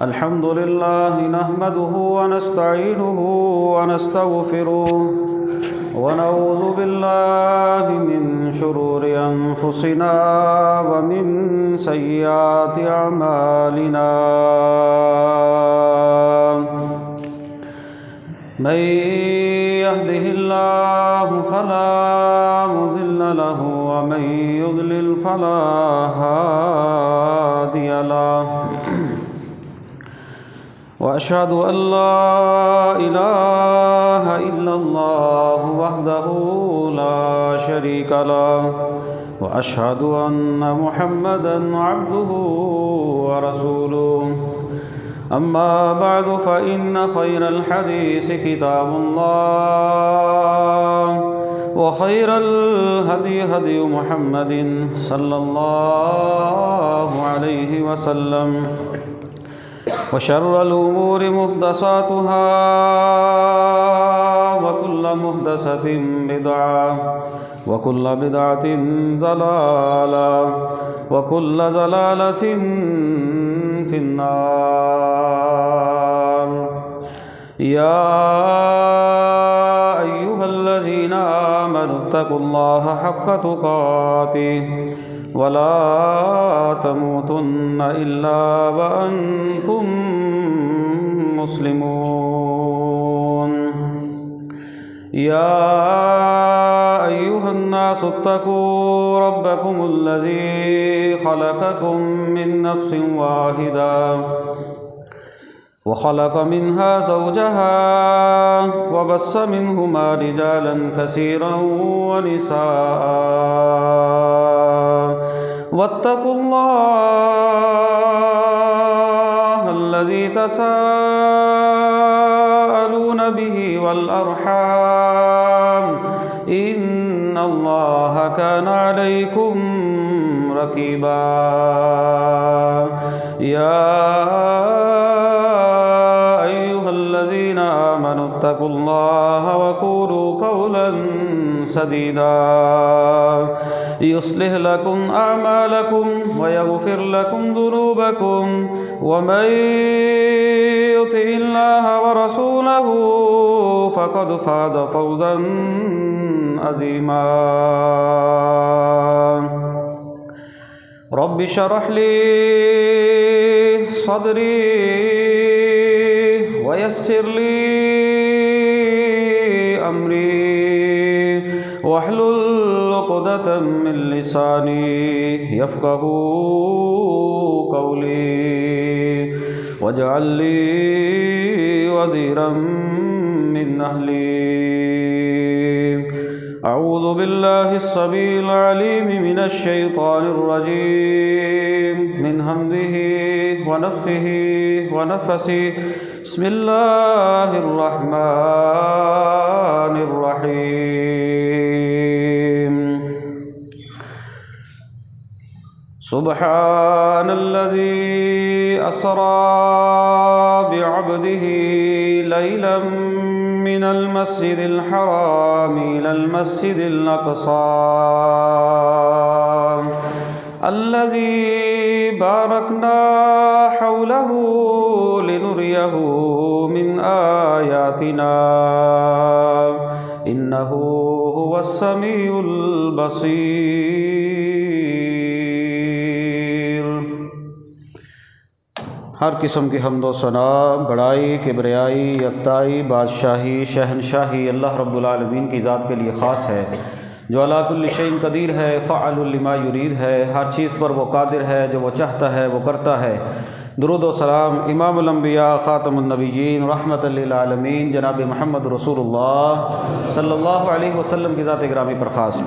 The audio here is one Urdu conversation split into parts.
الحمد لله نحمده ونستعينه ونستغفره ونعوذ بالله من شرور أنفسنا ومن سيئات أعمالنا من يهده الله فلا مضل له ومن يضلل فلا هادي له وأشهد أن لا إله إلا الله وحده لا شريك له وأشهد أن محمدًا عبده ورسوله أما بعد فإن خير الحديث كتاب الله وخير الهدي هدي محمد صلى الله عليه وسلم وشر الأمور محدثاتها وكل محدثة بدعة وكل بدعة ضلالة وكل ضلالة في النار يا أيها الذين آمنوا اتقوا الله حق تقاته ولا تموتن إلا وأنتم مسلمون يا أيها الناس اتقوا ربكم الذي خلقكم من نفس واحدة وخلق منها زوجها وبث منهما رجالا كثيرا ونساء واتقوا الله الذي تساءلون به والأرحام إن الله كان عليكم رقيبا يا أيها الذين آمنوا اتقوا الله وقولوا قولا سديدا يصلح لكم أعمالكم ويغفر لكم ذنوبكم ومن يطع الله ورسوله فقد فاز فوزا عظيما رب اشرح لي صدري ويسر لي أمري واحلل عقدة من لساني يفقهوا قولي واجعل لي وزيرا من أهلي أعوذ بالله السميع العليم من الشيطان الرجيم من همزه ونفخه ونفثه بسم الله الرحمن الرحيم سبحان الذي أسرى بعبده ليلا من المسجد الحرام إلى المسجد الأقصى الذي باركنا حوله لنريه من آياتنا إنه هو السميع البصير ہر قسم کی حمد و ثنا، بڑائی، کبریائی، یکتائی، بادشاہی، شہنشاہی اللہ رب العالمین کی ذات کے لیے خاص ہے، جو علی کل شیء قدیر ہے، فعال لما یرید ہے، ہر چیز پر وہ قادر ہے، جو وہ چاہتا ہے وہ کرتا ہے۔ درود و سلام امام الانبیاء خاتم النبیین رحمت للعالمین جناب محمد رسول اللہ صلی اللہ علیہ وسلم کی ذات گرامی پر خاص۔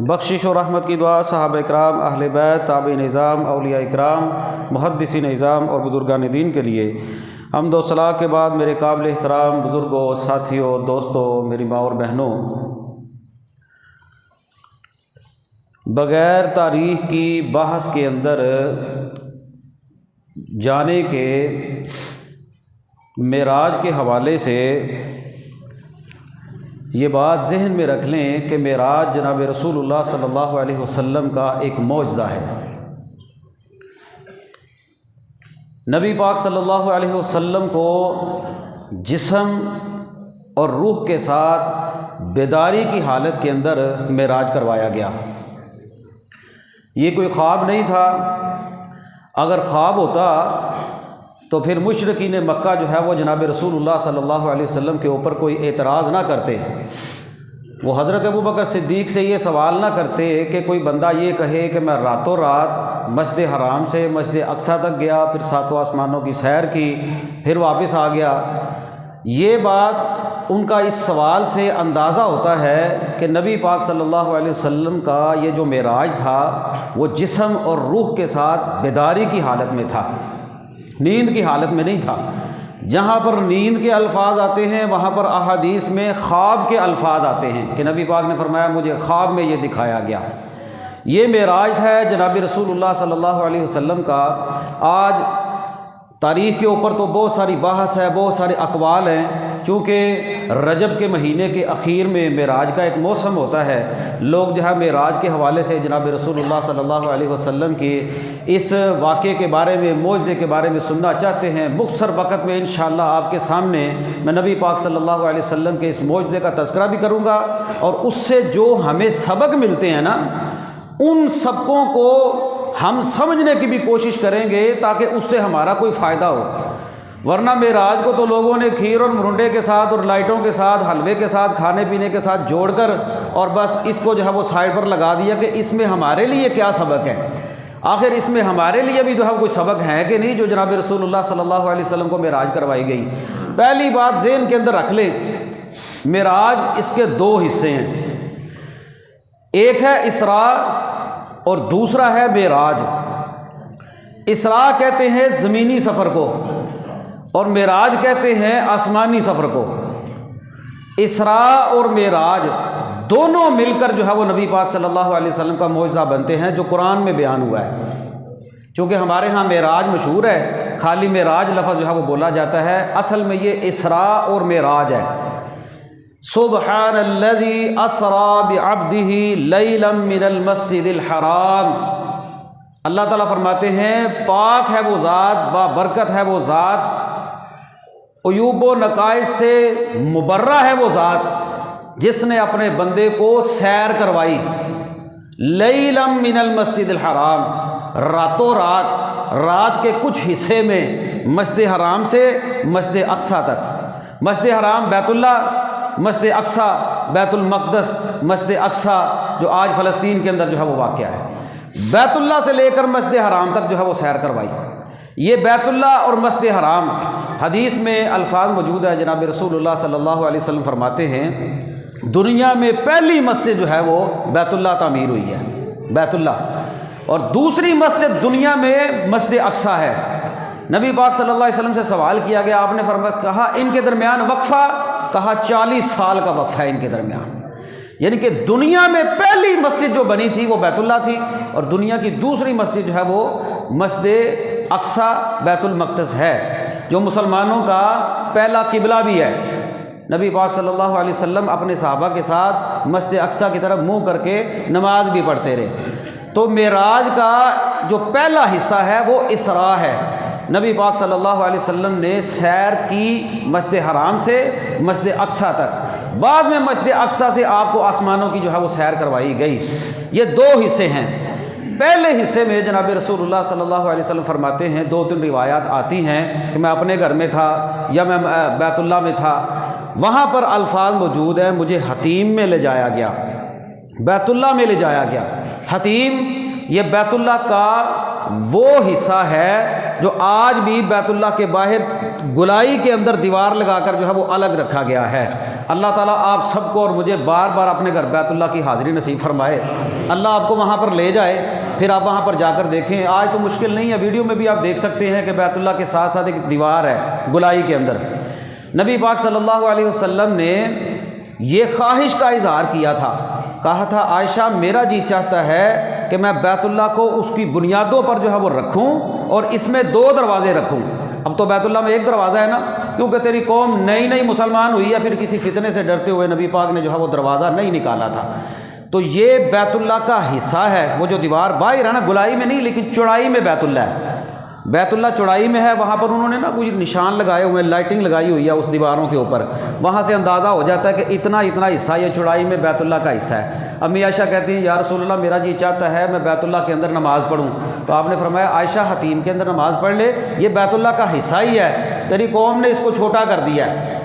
بخشش و رحمت کی دعا صحابہ اکرام، اہل بیت، تابعین نظام، اولیاء اکرام، محدثین نظام اور بزرگان دین کے لیے۔ حمد و ثنا کے بعد میرے قابل احترام بزرگوں، ساتھیوں، دوستوں، میری ماں اور بہنوں، بغیر تاریخ کی بحث کے اندر جانے کے معراج کے حوالے سے یہ بات ذہن میں رکھ لیں کہ معراج جناب رسول اللہ صلی اللہ علیہ وسلم کا ایک معجزہ ہے۔ نبی پاک صلی اللہ علیہ وسلم کو جسم اور روح کے ساتھ بیداری کی حالت کے اندر معراج کروایا گیا۔ یہ کوئی خواب نہیں تھا۔ اگر خواب ہوتا تو پھر مشرکین مکہ جو ہے وہ جناب رسول اللہ صلی اللہ علیہ وسلم کے اوپر کوئی اعتراض نہ کرتے، وہ حضرت ابوبکر صدیق سے یہ سوال نہ کرتے کہ کوئی بندہ یہ کہے کہ میں راتوں رات مسجد حرام سے مسجد اقصیٰ تک گیا، پھر ساتوں آسمانوں کی سیر کی، پھر واپس آ گیا۔ یہ بات ان کا اس سوال سے اندازہ ہوتا ہے کہ نبی پاک صلی اللہ علیہ وسلم کا یہ جو معراج تھا وہ جسم اور روح کے ساتھ بیداری کی حالت میں تھا، نیند کی حالت میں نہیں تھا۔ جہاں پر نیند کے الفاظ آتے ہیں وہاں پر احادیث میں خواب کے الفاظ آتے ہیں کہ نبی پاک نے فرمایا مجھے خواب میں یہ دکھایا گیا۔ یہ معراج ہے جناب رسول اللہ صلی اللہ علیہ وسلم کا۔ آج تاریخ کے اوپر تو بہت ساری بحث ہے، بہت سارے اقوال ہیں، چونکہ رجب کے مہینے کے اخیر میں معراج کا ایک موسم ہوتا ہے۔ لوگ جو ہے معراج کے حوالے سے جناب رسول اللہ صلی اللہ علیہ وسلم کی اس واقعے کے بارے میں، معجزے کے بارے میں سننا چاہتے ہیں۔ مختصر وقت میں انشاءاللہ آپ کے سامنے میں نبی پاک صلی اللہ علیہ وسلم کے اس معجزے کا تذکرہ بھی کروں گا، اور اس سے جو ہمیں سبق ملتے ہیں نا، ان سبقوں کو ہم سمجھنے کی بھی کوشش کریں گے تاکہ اس سے ہمارا کوئی فائدہ ہو۔ ورنہ معراج کو تو لوگوں نے کھیر اور مرنڈے کے ساتھ اور لائٹوں کے ساتھ، حلوے کے ساتھ، کھانے پینے کے ساتھ جوڑ کر اور بس اس کو جو ہے وہ سائڈ پر لگا دیا کہ اس میں ہمارے لیے کیا سبق ہے۔ آخر اس میں ہمارے لیے بھی جو ہے کوئی سبق ہے کہ نہیں جو جناب رسول اللہ صلی اللہ علیہ وسلم کو معراج کروائی گئی۔ پہلی بات ذہن کے اندر رکھ لیں، معراج اس کے دو حصے ہیں، ایک ہے اسراء اور دوسرا ہے معراج۔ اسراء کہتے ہیں زمینی سفر کو اور معراج کہتے ہیں آسمانی سفر کو۔ اسراء اور معراج دونوں مل کر جو ہے وہ نبی پاک صلی اللہ علیہ وسلم کا معجزہ بنتے ہیں جو قرآن میں بیان ہوا ہے۔ چونکہ ہمارے ہاں معراج مشہور ہے، خالی معراج لفظ جو ہے وہ بولا جاتا ہے، اصل میں یہ اسراء اور معراج ہے۔ سبحان الذی اسری بعبدہ لیلا من المسجد الحرام، اللہ تعالیٰ فرماتے ہیں پاک ہے وہ ذات، بابرکت ہے وہ ذات، عیوب و نقائص سے مبرہ ہے وہ ذات جس نے اپنے بندے کو سیر کروائی۔ لیلا من المسجد الحرام، راتوں رات کے کچھ حصے میں مسجد حرام سے مسجد اقصیٰ تک۔ مسجد حرام بیت اللہ، مسجد اقصیٰ بیت المقدس، مسجد اقصیٰ جو آج فلسطین کے اندر جو ہے وہ واقع ہے۔ بیت اللہ سے لے کر مسجد حرام تک جو ہے وہ سیر کروائی۔ یہ بیت اللہ اور مسجد حرام، حدیث میں الفاظ موجود ہے، جناب رسول اللہ صلی اللہ علیہ وسلم فرماتے ہیں دنیا میں پہلی مسجد جو ہے وہ بیت اللہ تعمیر ہوئی ہے، بیت اللہ، اور دوسری مسجد دنیا میں مسجد اقصیٰ ہے۔ نبی پاک صلی اللہ علیہ وسلم سے سوال کیا گیا، آپ نے فرمایا کہا ان کے درمیان وقفہ، کہا 40 سال کا وقفہ ہے ان کے درمیان، یعنی کہ دنیا میں پہلی مسجد جو بنی تھی وہ بیت اللہ تھی، اور دنیا کی دوسری مسجد جو ہے وہ مسجد اقصیٰ بیت المقدس ہے، جو مسلمانوں کا پہلا قبلہ بھی ہے۔ نبی پاک صلی اللہ علیہ وسلم اپنے صحابہ کے ساتھ مسجد اقصیٰ کی طرف منہ کر کے نماز بھی پڑھتے رہے۔ تو معراج کا جو پہلا حصہ ہے وہ اسراء ہے۔ نبی پاک صلی اللہ علیہ وسلم نے سیر کی مسجد حرام سے مسجد اقصیٰ تک، بعد میں مسجد اقصیٰ سے آپ کو آسمانوں کی جو ہے وہ سیر کروائی گئی۔ یہ دو حصے ہیں۔ پہلے حصے میں جناب رسول اللہ صلی اللہ علیہ وسلم فرماتے ہیں، 2-3 روایات آتی ہیں کہ میں اپنے گھر میں تھا یا میں بیت اللہ میں تھا، وہاں پر الفاظ موجود ہیں مجھے حتیم میں لے جایا گیا، بیت اللہ میں لے جایا گیا۔ حتیم یہ بیت اللہ کا وہ حصہ ہے جو آج بھی بیت اللہ کے باہر گلائی کے اندر دیوار لگا کر جو ہے وہ الگ رکھا گیا ہے۔ اللہ تعالیٰ آپ سب کو اور مجھے بار بار اپنے گھر بیت اللہ کی حاضری نصیب فرمائے، اللہ آپ کو وہاں پر لے جائے، پھر آپ وہاں پر جا کر دیکھیں۔ آج تو مشکل نہیں ہے، ویڈیو میں بھی آپ دیکھ سکتے ہیں کہ بیت اللہ کے ساتھ ساتھ ایک دیوار ہے گلائی کے اندر۔ نبی پاک صلی اللہ علیہ وسلم نے یہ خواہش کا اظہار کیا تھا، کہا تھا عائشہ میرا جی چاہتا ہے کہ میں بیت اللہ کو اس کی بنیادوں پر جو ہے وہ رکھوں اور اس میں 2 دروازے رکھوں۔ اب تو بیت اللہ میں ایک دروازہ ہے نا، کیونکہ تیری قوم نئی مسلمان ہوئی ہے، پھر کسی فتنے سے ڈرتے ہوئے نبی پاک نے جو ہے وہ دروازہ نہیں نکالا تھا۔ تو یہ بیت اللہ کا حصہ ہے، وہ جو دیوار باہر ہے نا، گلائی میں نہیں لیکن چوڑائی میں بیت اللہ ہے، بیت اللہ چوڑائی میں ہے، وہاں پر انہوں نے نا کچھ نشان لگائے ہوئے ہیں، لائٹنگ لگائی ہوئی ہے اس دیواروں کے اوپر، وہاں سے اندازہ ہو جاتا ہے کہ اتنا اتنا حصہ یہ چوڑائی میں بیت اللہ کا حصہ ہے۔ امی عائشہ کہتی ہیں یا رسول اللہ میرا جی چاہتا ہے میں بیت اللہ کے اندر نماز پڑھوں، تو آپ نے فرمایا عائشہ حتیم کے اندر نماز پڑھ لے، یہ بیت اللہ کا حصہ ہی ہے، تیری قوم نے اس کو چھوٹا کر دیا ہے،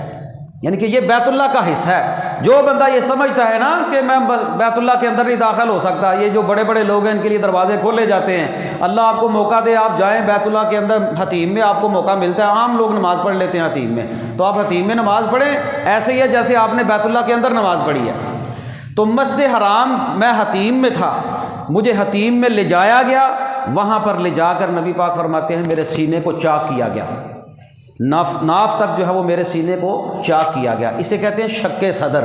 یعنی کہ یہ بیت اللہ کا حصہ ہے۔ جو بندہ یہ سمجھتا ہے نا کہ میں بیت اللہ کے اندر نہیں داخل ہو سکتا، یہ جو بڑے بڑے لوگ ہیں ان کے لیے دروازے کھولے جاتے ہیں، اللہ آپ کو موقع دے آپ جائیں بیت اللہ کے اندر، حتیم میں آپ کو موقع ملتا ہے، عام لوگ نماز پڑھ لیتے ہیں حتیم میں، تو آپ حتیم میں نماز پڑھیں، ایسے ہی ہے جیسے آپ نے بیت اللہ کے اندر نماز پڑھی ہے۔ تو مسجد حرام میں حتیم میں تھا، مجھے حتیم میں لے جایا گیا، وہاں پر لے جا کر نبی پاک فرماتے ہیں میرے سینے کو چاک کیا گیا، ناف تک جو ہے وہ میرے سینے کو چاک کیا گیا، اسے کہتے ہیں شق صدر۔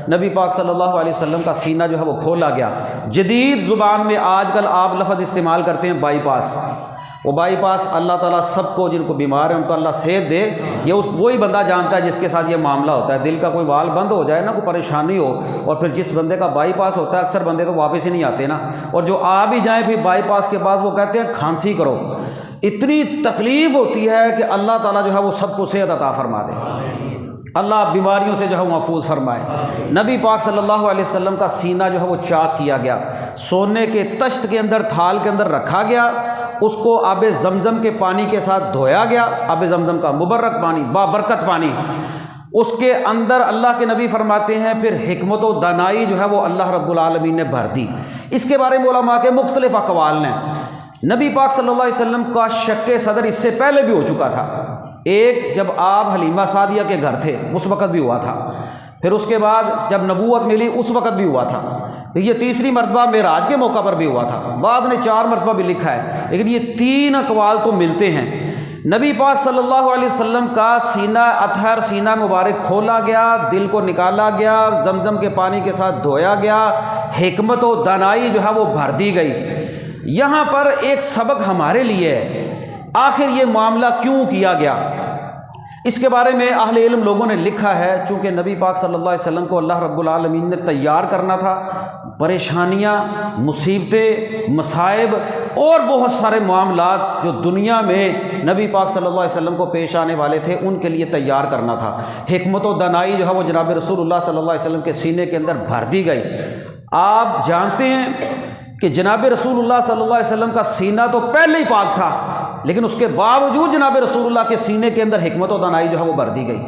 نبی پاک صلی اللہ علیہ وسلم کا سینہ جو ہے وہ کھولا گیا۔ جدید زبان میں آج کل آپ لفظ استعمال کرتے ہیں بائی پاس، وہ بائی پاس اللہ تعالیٰ سب کو جن کو بیمار ہیں ان کو اللہ صحت دے، یہ وہی بندہ جانتا ہے جس کے ساتھ یہ معاملہ ہوتا ہے، دل کا کوئی وال بند ہو جائے نا، کوئی پریشانی ہو، اور پھر جس بندے کا بائی پاس ہوتا ہے اکثر بندے تو واپس ہی نہیں آتے نا، اور جو آ بھی جائیں پھر بائی پاس کے بعد وہ کہتے ہیں کھانسی کرو، اتنی تکلیف ہوتی ہے کہ اللہ تعالیٰ جو ہے وہ سب کو صحت عطا فرما دے، اللہ بیماریوں سے جو ہے محفوظ فرمائے۔ نبی پاک صلی اللہ علیہ وسلم کا سینہ جو ہے وہ چاک کیا گیا، سونے کے تشت کے اندر تھال کے اندر رکھا گیا، اس کو آب زمزم کے پانی کے ساتھ دھویا گیا، آب زمزم کا مبرک پانی، بابرکت پانی، اس کے اندر اللہ کے نبی فرماتے ہیں پھر حکمت و دانائی جو ہے وہ اللہ رب العالمین نے بھر دی۔ اس کے بارے میں علماء کے مختلف اقوال ہیں۔ نبی پاک صلی اللہ علیہ وسلم کا شق صدر اس سے پہلے بھی ہو چکا تھا، ایک جب آپ حلیمہ سعدیہ کے گھر تھے اس وقت بھی ہوا تھا، پھر اس کے بعد جب نبوت ملی اس وقت بھی ہوا تھا، پھر یہ تیسری مرتبہ معراج کے موقع پر بھی ہوا تھا، بعد نے 4 مرتبہ بھی لکھا ہے، لیکن یہ 3 اقوال تو ملتے ہیں۔ نبی پاک صلی اللہ علیہ وسلم کا سینہ اطہر، سینہ مبارک کھولا گیا، دل کو نکالا گیا، زمزم کے پانی کے ساتھ دھویا گیا، حکمت و دانائی جو ہے وہ بھر دی گئی۔ یہاں پر ایک سبق ہمارے لیے ہے، آخر یہ معاملہ کیوں کیا گیا؟ اس کے بارے میں اہل علم لوگوں نے لکھا ہے، چونکہ نبی پاک صلی اللہ علیہ وسلم کو اللہ رب العالمین نے تیار کرنا تھا، پریشانیاں، مصیبتیں، مصائب اور بہت سارے معاملات جو دنیا میں نبی پاک صلی اللہ علیہ وسلم کو پیش آنے والے تھے ان کے لیے تیار کرنا تھا۔ حکمت و دانائی جو ہے وہ جناب رسول اللہ صلی اللہ علیہ وسلم کے سینے کے اندر بھر دی گئی۔ آپ جانتے ہیں کہ جناب رسول اللہ صلی اللہ علیہ وسلم کا سینہ تو پہلے ہی پاک تھا، لیکن اس کے باوجود جناب رسول اللہ کے سینے کے اندر حکمت و دانائی جو ہے وہ بھر دی گئی۔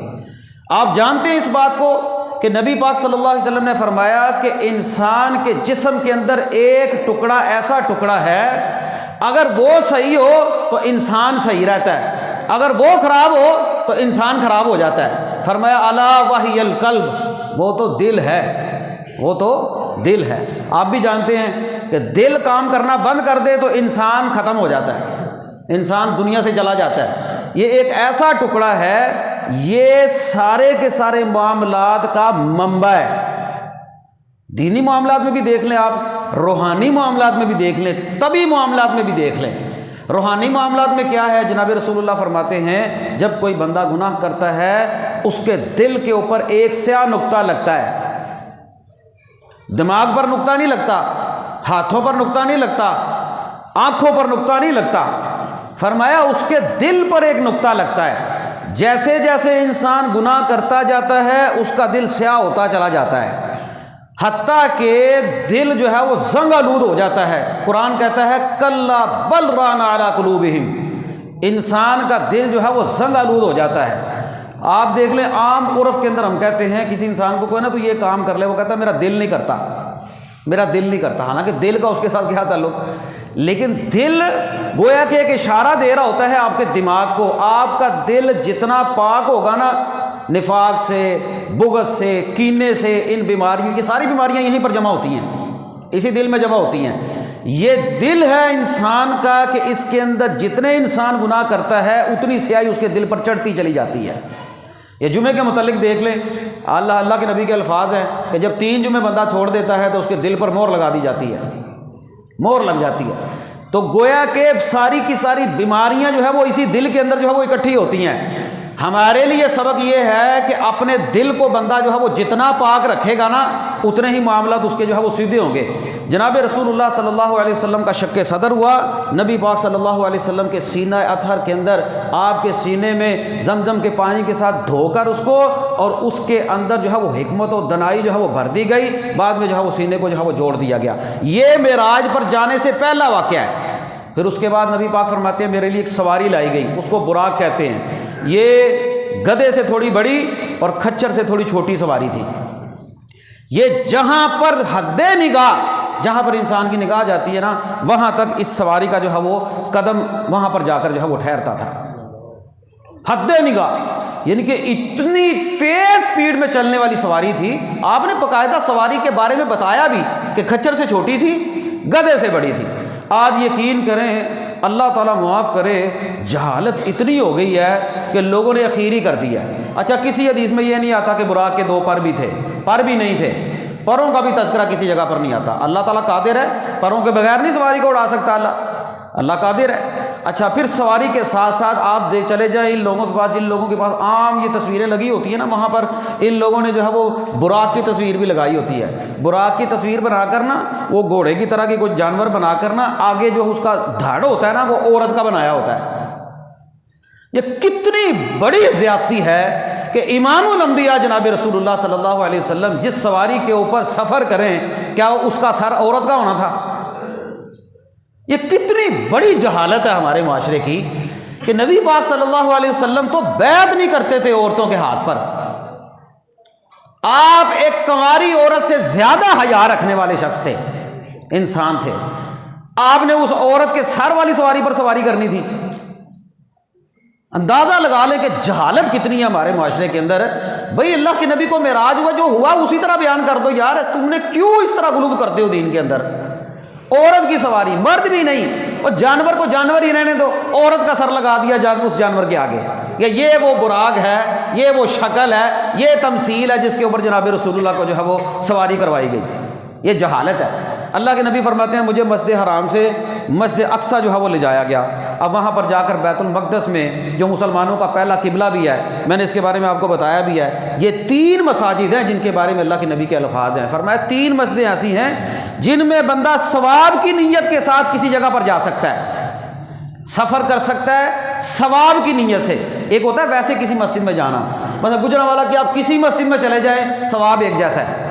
آپ جانتے ہیں اس بات کو کہ نبی پاک صلی اللہ علیہ وسلم نے فرمایا کہ انسان کے جسم کے اندر ایک ٹکڑا ایسا ٹکڑا ہے، اگر وہ صحیح ہو تو انسان صحیح رہتا ہے، اگر وہ خراب ہو تو انسان خراب ہو جاتا ہے۔ فرمایا الا وہی القلب، وہ تو دل ہے، وہ تو دل ہے۔ آپ بھی جانتے ہیں کہ دل کام کرنا بند کر دے تو انسان ختم ہو جاتا ہے، انسان دنیا سے چلا جاتا ہے۔ یہ ایک ایسا ٹکڑا ہے، یہ سارے کے سارے معاملات کا منبع ہے۔ دینی معاملات میں بھی دیکھ لیں آپ، روحانی معاملات میں بھی دیکھ لیں، طبی معاملات میں بھی دیکھ لیں۔ روحانی معاملات میں کیا ہے؟ جناب رسول اللہ فرماتے ہیں جب کوئی بندہ گناہ کرتا ہے اس کے دل کے اوپر ایک سیاہ نقطہ لگتا ہے، دماغ پر نقطہ نہیں لگتا، ہاتھوں پر نقطہ نہیں لگتا، آنکھوں پر نقطہ نہیں لگتا، فرمایا اس کے دل پر ایک نقطہ لگتا ہے۔ جیسے جیسے انسان گناہ کرتا جاتا ہے اس کا دل سیاہ ہوتا چلا جاتا ہے، حتیٰ کہ دل جو ہے وہ زنگ آلود ہو جاتا ہے۔ قرآن کہتا ہے کلا بل ران علی قلوبہم، انسان کا دل جو ہے وہ زنگ آلود ہو جاتا ہے۔ آپ دیکھ لیں عام عرف کے اندر ہم کہتے ہیں کسی انسان کو کوئی نا تو یہ کام کر لے، وہ کہتا ہے میرا دل نہیں کرتا، میرا دل نہیں کرتا، حالانکہ دل کا اس کے ساتھ کیا تعلق؟ لیکن دل گویا کہ ایک اشارہ دے رہا ہوتا ہے آپ کے دماغ کو۔ آپ کا دل جتنا پاک ہوگا نا نفاق سے، بغض سے، کینے سے، ان بیماریوں، یہ ساری بیماریاں یہیں پر جمع ہوتی ہیں، اسی دل میں جمع ہوتی ہیں۔ یہ دل ہے انسان کا کہ اس کے اندر جتنے انسان گناہ کرتا ہے اتنی سیاہی اس کے دل پر چڑھتی چلی جاتی ہے۔ یہ جمعے کے متعلق دیکھ لیں، اللہ کے نبی کے الفاظ ہیں کہ جب 3 جمعے بندہ چھوڑ دیتا ہے تو اس کے دل پر مہر لگا دی جاتی ہے، مہر لگ جاتی ہے۔ تو گویا کہ ساری کی ساری بیماریاں جو ہے وہ اسی دل کے اندر جو ہے وہ اکٹھی ہوتی ہیں۔ ہمارے لیے سبق یہ ہے کہ اپنے دل کو بندہ جو ہے وہ جتنا پاک رکھے گا نا اتنے ہی معاملات اس کے جو ہے وہ سیدھے ہوں گے۔ جناب رسول اللہ صلی اللہ علیہ وسلم کا شق صدر ہوا، نبی پاک صلی اللہ علیہ وسلم کے سینہ اطہر کے اندر آپ کے سینے میں زمزم کے پانی کے ساتھ دھو کر اس کو، اور اس کے اندر جو ہے وہ حکمت و دنائی جو ہے وہ بھر دی گئی، بعد میں جو ہے وہ سینے کو جو ہے وہ جوڑ دیا گیا۔ یہ معراج پر جانے سے پہلا واقعہ ہے۔ پھر اس کے بعد نبی پاک فرماتے ہیں میرے لیے ایک سواری لائی گئی، اس کو براق کہتے ہیں۔ یہ گدھے سے تھوڑی بڑی اور کھچر سے تھوڑی چھوٹی سواری تھی۔ یہ جہاں پر حد نگاہ، جہاں پر انسان کی نگاہ جاتی ہے نا، وہاں تک اس سواری کا جو ہے وہ قدم وہاں پر جا کر جو ہے وہ ٹھہرتا تھا۔ حد نگاہ یعنی کہ اتنی تیز سپیڈ میں چلنے والی سواری تھی۔ آپ نے باقاعدہ سواری کے بارے میں بتایا بھی کہ کھچر سے چھوٹی تھی، گدھے سے بڑی تھی۔ آج یقین کریں، اللہ تعالیٰ معاف کرے، جہالت اتنی ہو گئی ہے کہ لوگوں نے اخیری کر دیا ہے۔ اچھا، کسی حدیث میں یہ نہیں آتا کہ براق کے 2 پر بھی تھے، پر بھی نہیں تھے، پروں کا بھی تذکرہ کسی جگہ پر نہیں آتا۔ اللہ تعالیٰ قادر ہے، پروں کے بغیر نہیں سواری کو اڑا سکتا اللہ قادر ہے۔ اچھا، پھر سواری کے ساتھ ساتھ آپ چلے جائیں ان لوگوں کے پاس جن لوگوں کے پاس عام یہ تصویریں لگی ہوتی ہیں نا، وہاں پر ان لوگوں نے جو ہے وہ براق کی تصویر بھی لگائی ہوتی ہے۔ براق کی تصویر بنا کر نا، وہ گھوڑے کی طرح کی کوئی جانور بنا کر نا، آگے جو اس کا دھڑ ہوتا ہے نا وہ عورت کا بنایا ہوتا ہے۔ یہ کتنی بڑی زیادتی ہے کہ امام الانبیاء جناب رسول اللہ صلی اللہ علیہ وسلم جس سواری کے اوپر سفر کریں، کیا اس کا سر عورت کا ہونا تھا؟ یہ کتنی بڑی جہالت ہے ہمارے معاشرے کی کہ نبی پاک صلی اللہ علیہ وسلم تو بیعت نہیں کرتے تھے عورتوں کے ہاتھ پر۔ آپ ایک کنواری عورت سے زیادہ حیا رکھنے والے شخص تھے، انسان تھے۔ آپ نے اس عورت کے سر والی سواری پر سواری کرنی تھی۔ اندازہ لگا لیں کہ جہالت کتنی ہے ہمارے معاشرے کے اندر۔ بھئی اللہ کے نبی کو معراج ہوا، جو ہوا اسی طرح بیان کر دو یار، تم نے کیوں اس طرح غلو کرتے ہو دین کے اندر؟ عورت کی سواری، مرد بھی نہیں، اور جانور کو جانور ہی رہنے دو، عورت کا سر لگا دیا جا اس جانور کے آگے۔ یہ وہ براق ہے، یہ وہ شکل ہے، یہ تمثیل ہے جس کے اوپر جناب رسول اللہ کو جو ہے وہ سواری کروائی گئی۔ یہ جہالت ہے۔ اللہ کے نبی فرماتے ہیں مجھے مسجد حرام سے مسجد اقصیٰ جو ہے وہ لے جایا گیا۔ اب وہاں پر جا کر بیت المقدس میں جو مسلمانوں کا پہلا قبلہ بھی ہے، میں نے اس کے بارے میں آپ کو بتایا بھی ہے، یہ 3 مساجد ہیں جن کے بارے میں اللہ کے نبی کے الفاظ ہیں۔ فرمایا 3 مسجدیں ایسی ہیں جن میں بندہ ثواب کی نیت کے ساتھ کسی جگہ پر جا سکتا ہے، سفر کر سکتا ہے ثواب کی نیت سے۔ ایک ہوتا ہے ویسے کسی مسجد میں جانا، مطلب گجرانوالہ کہ آپ کسی مسجد میں چلے جائیں ثواب ایک جیسا ہے،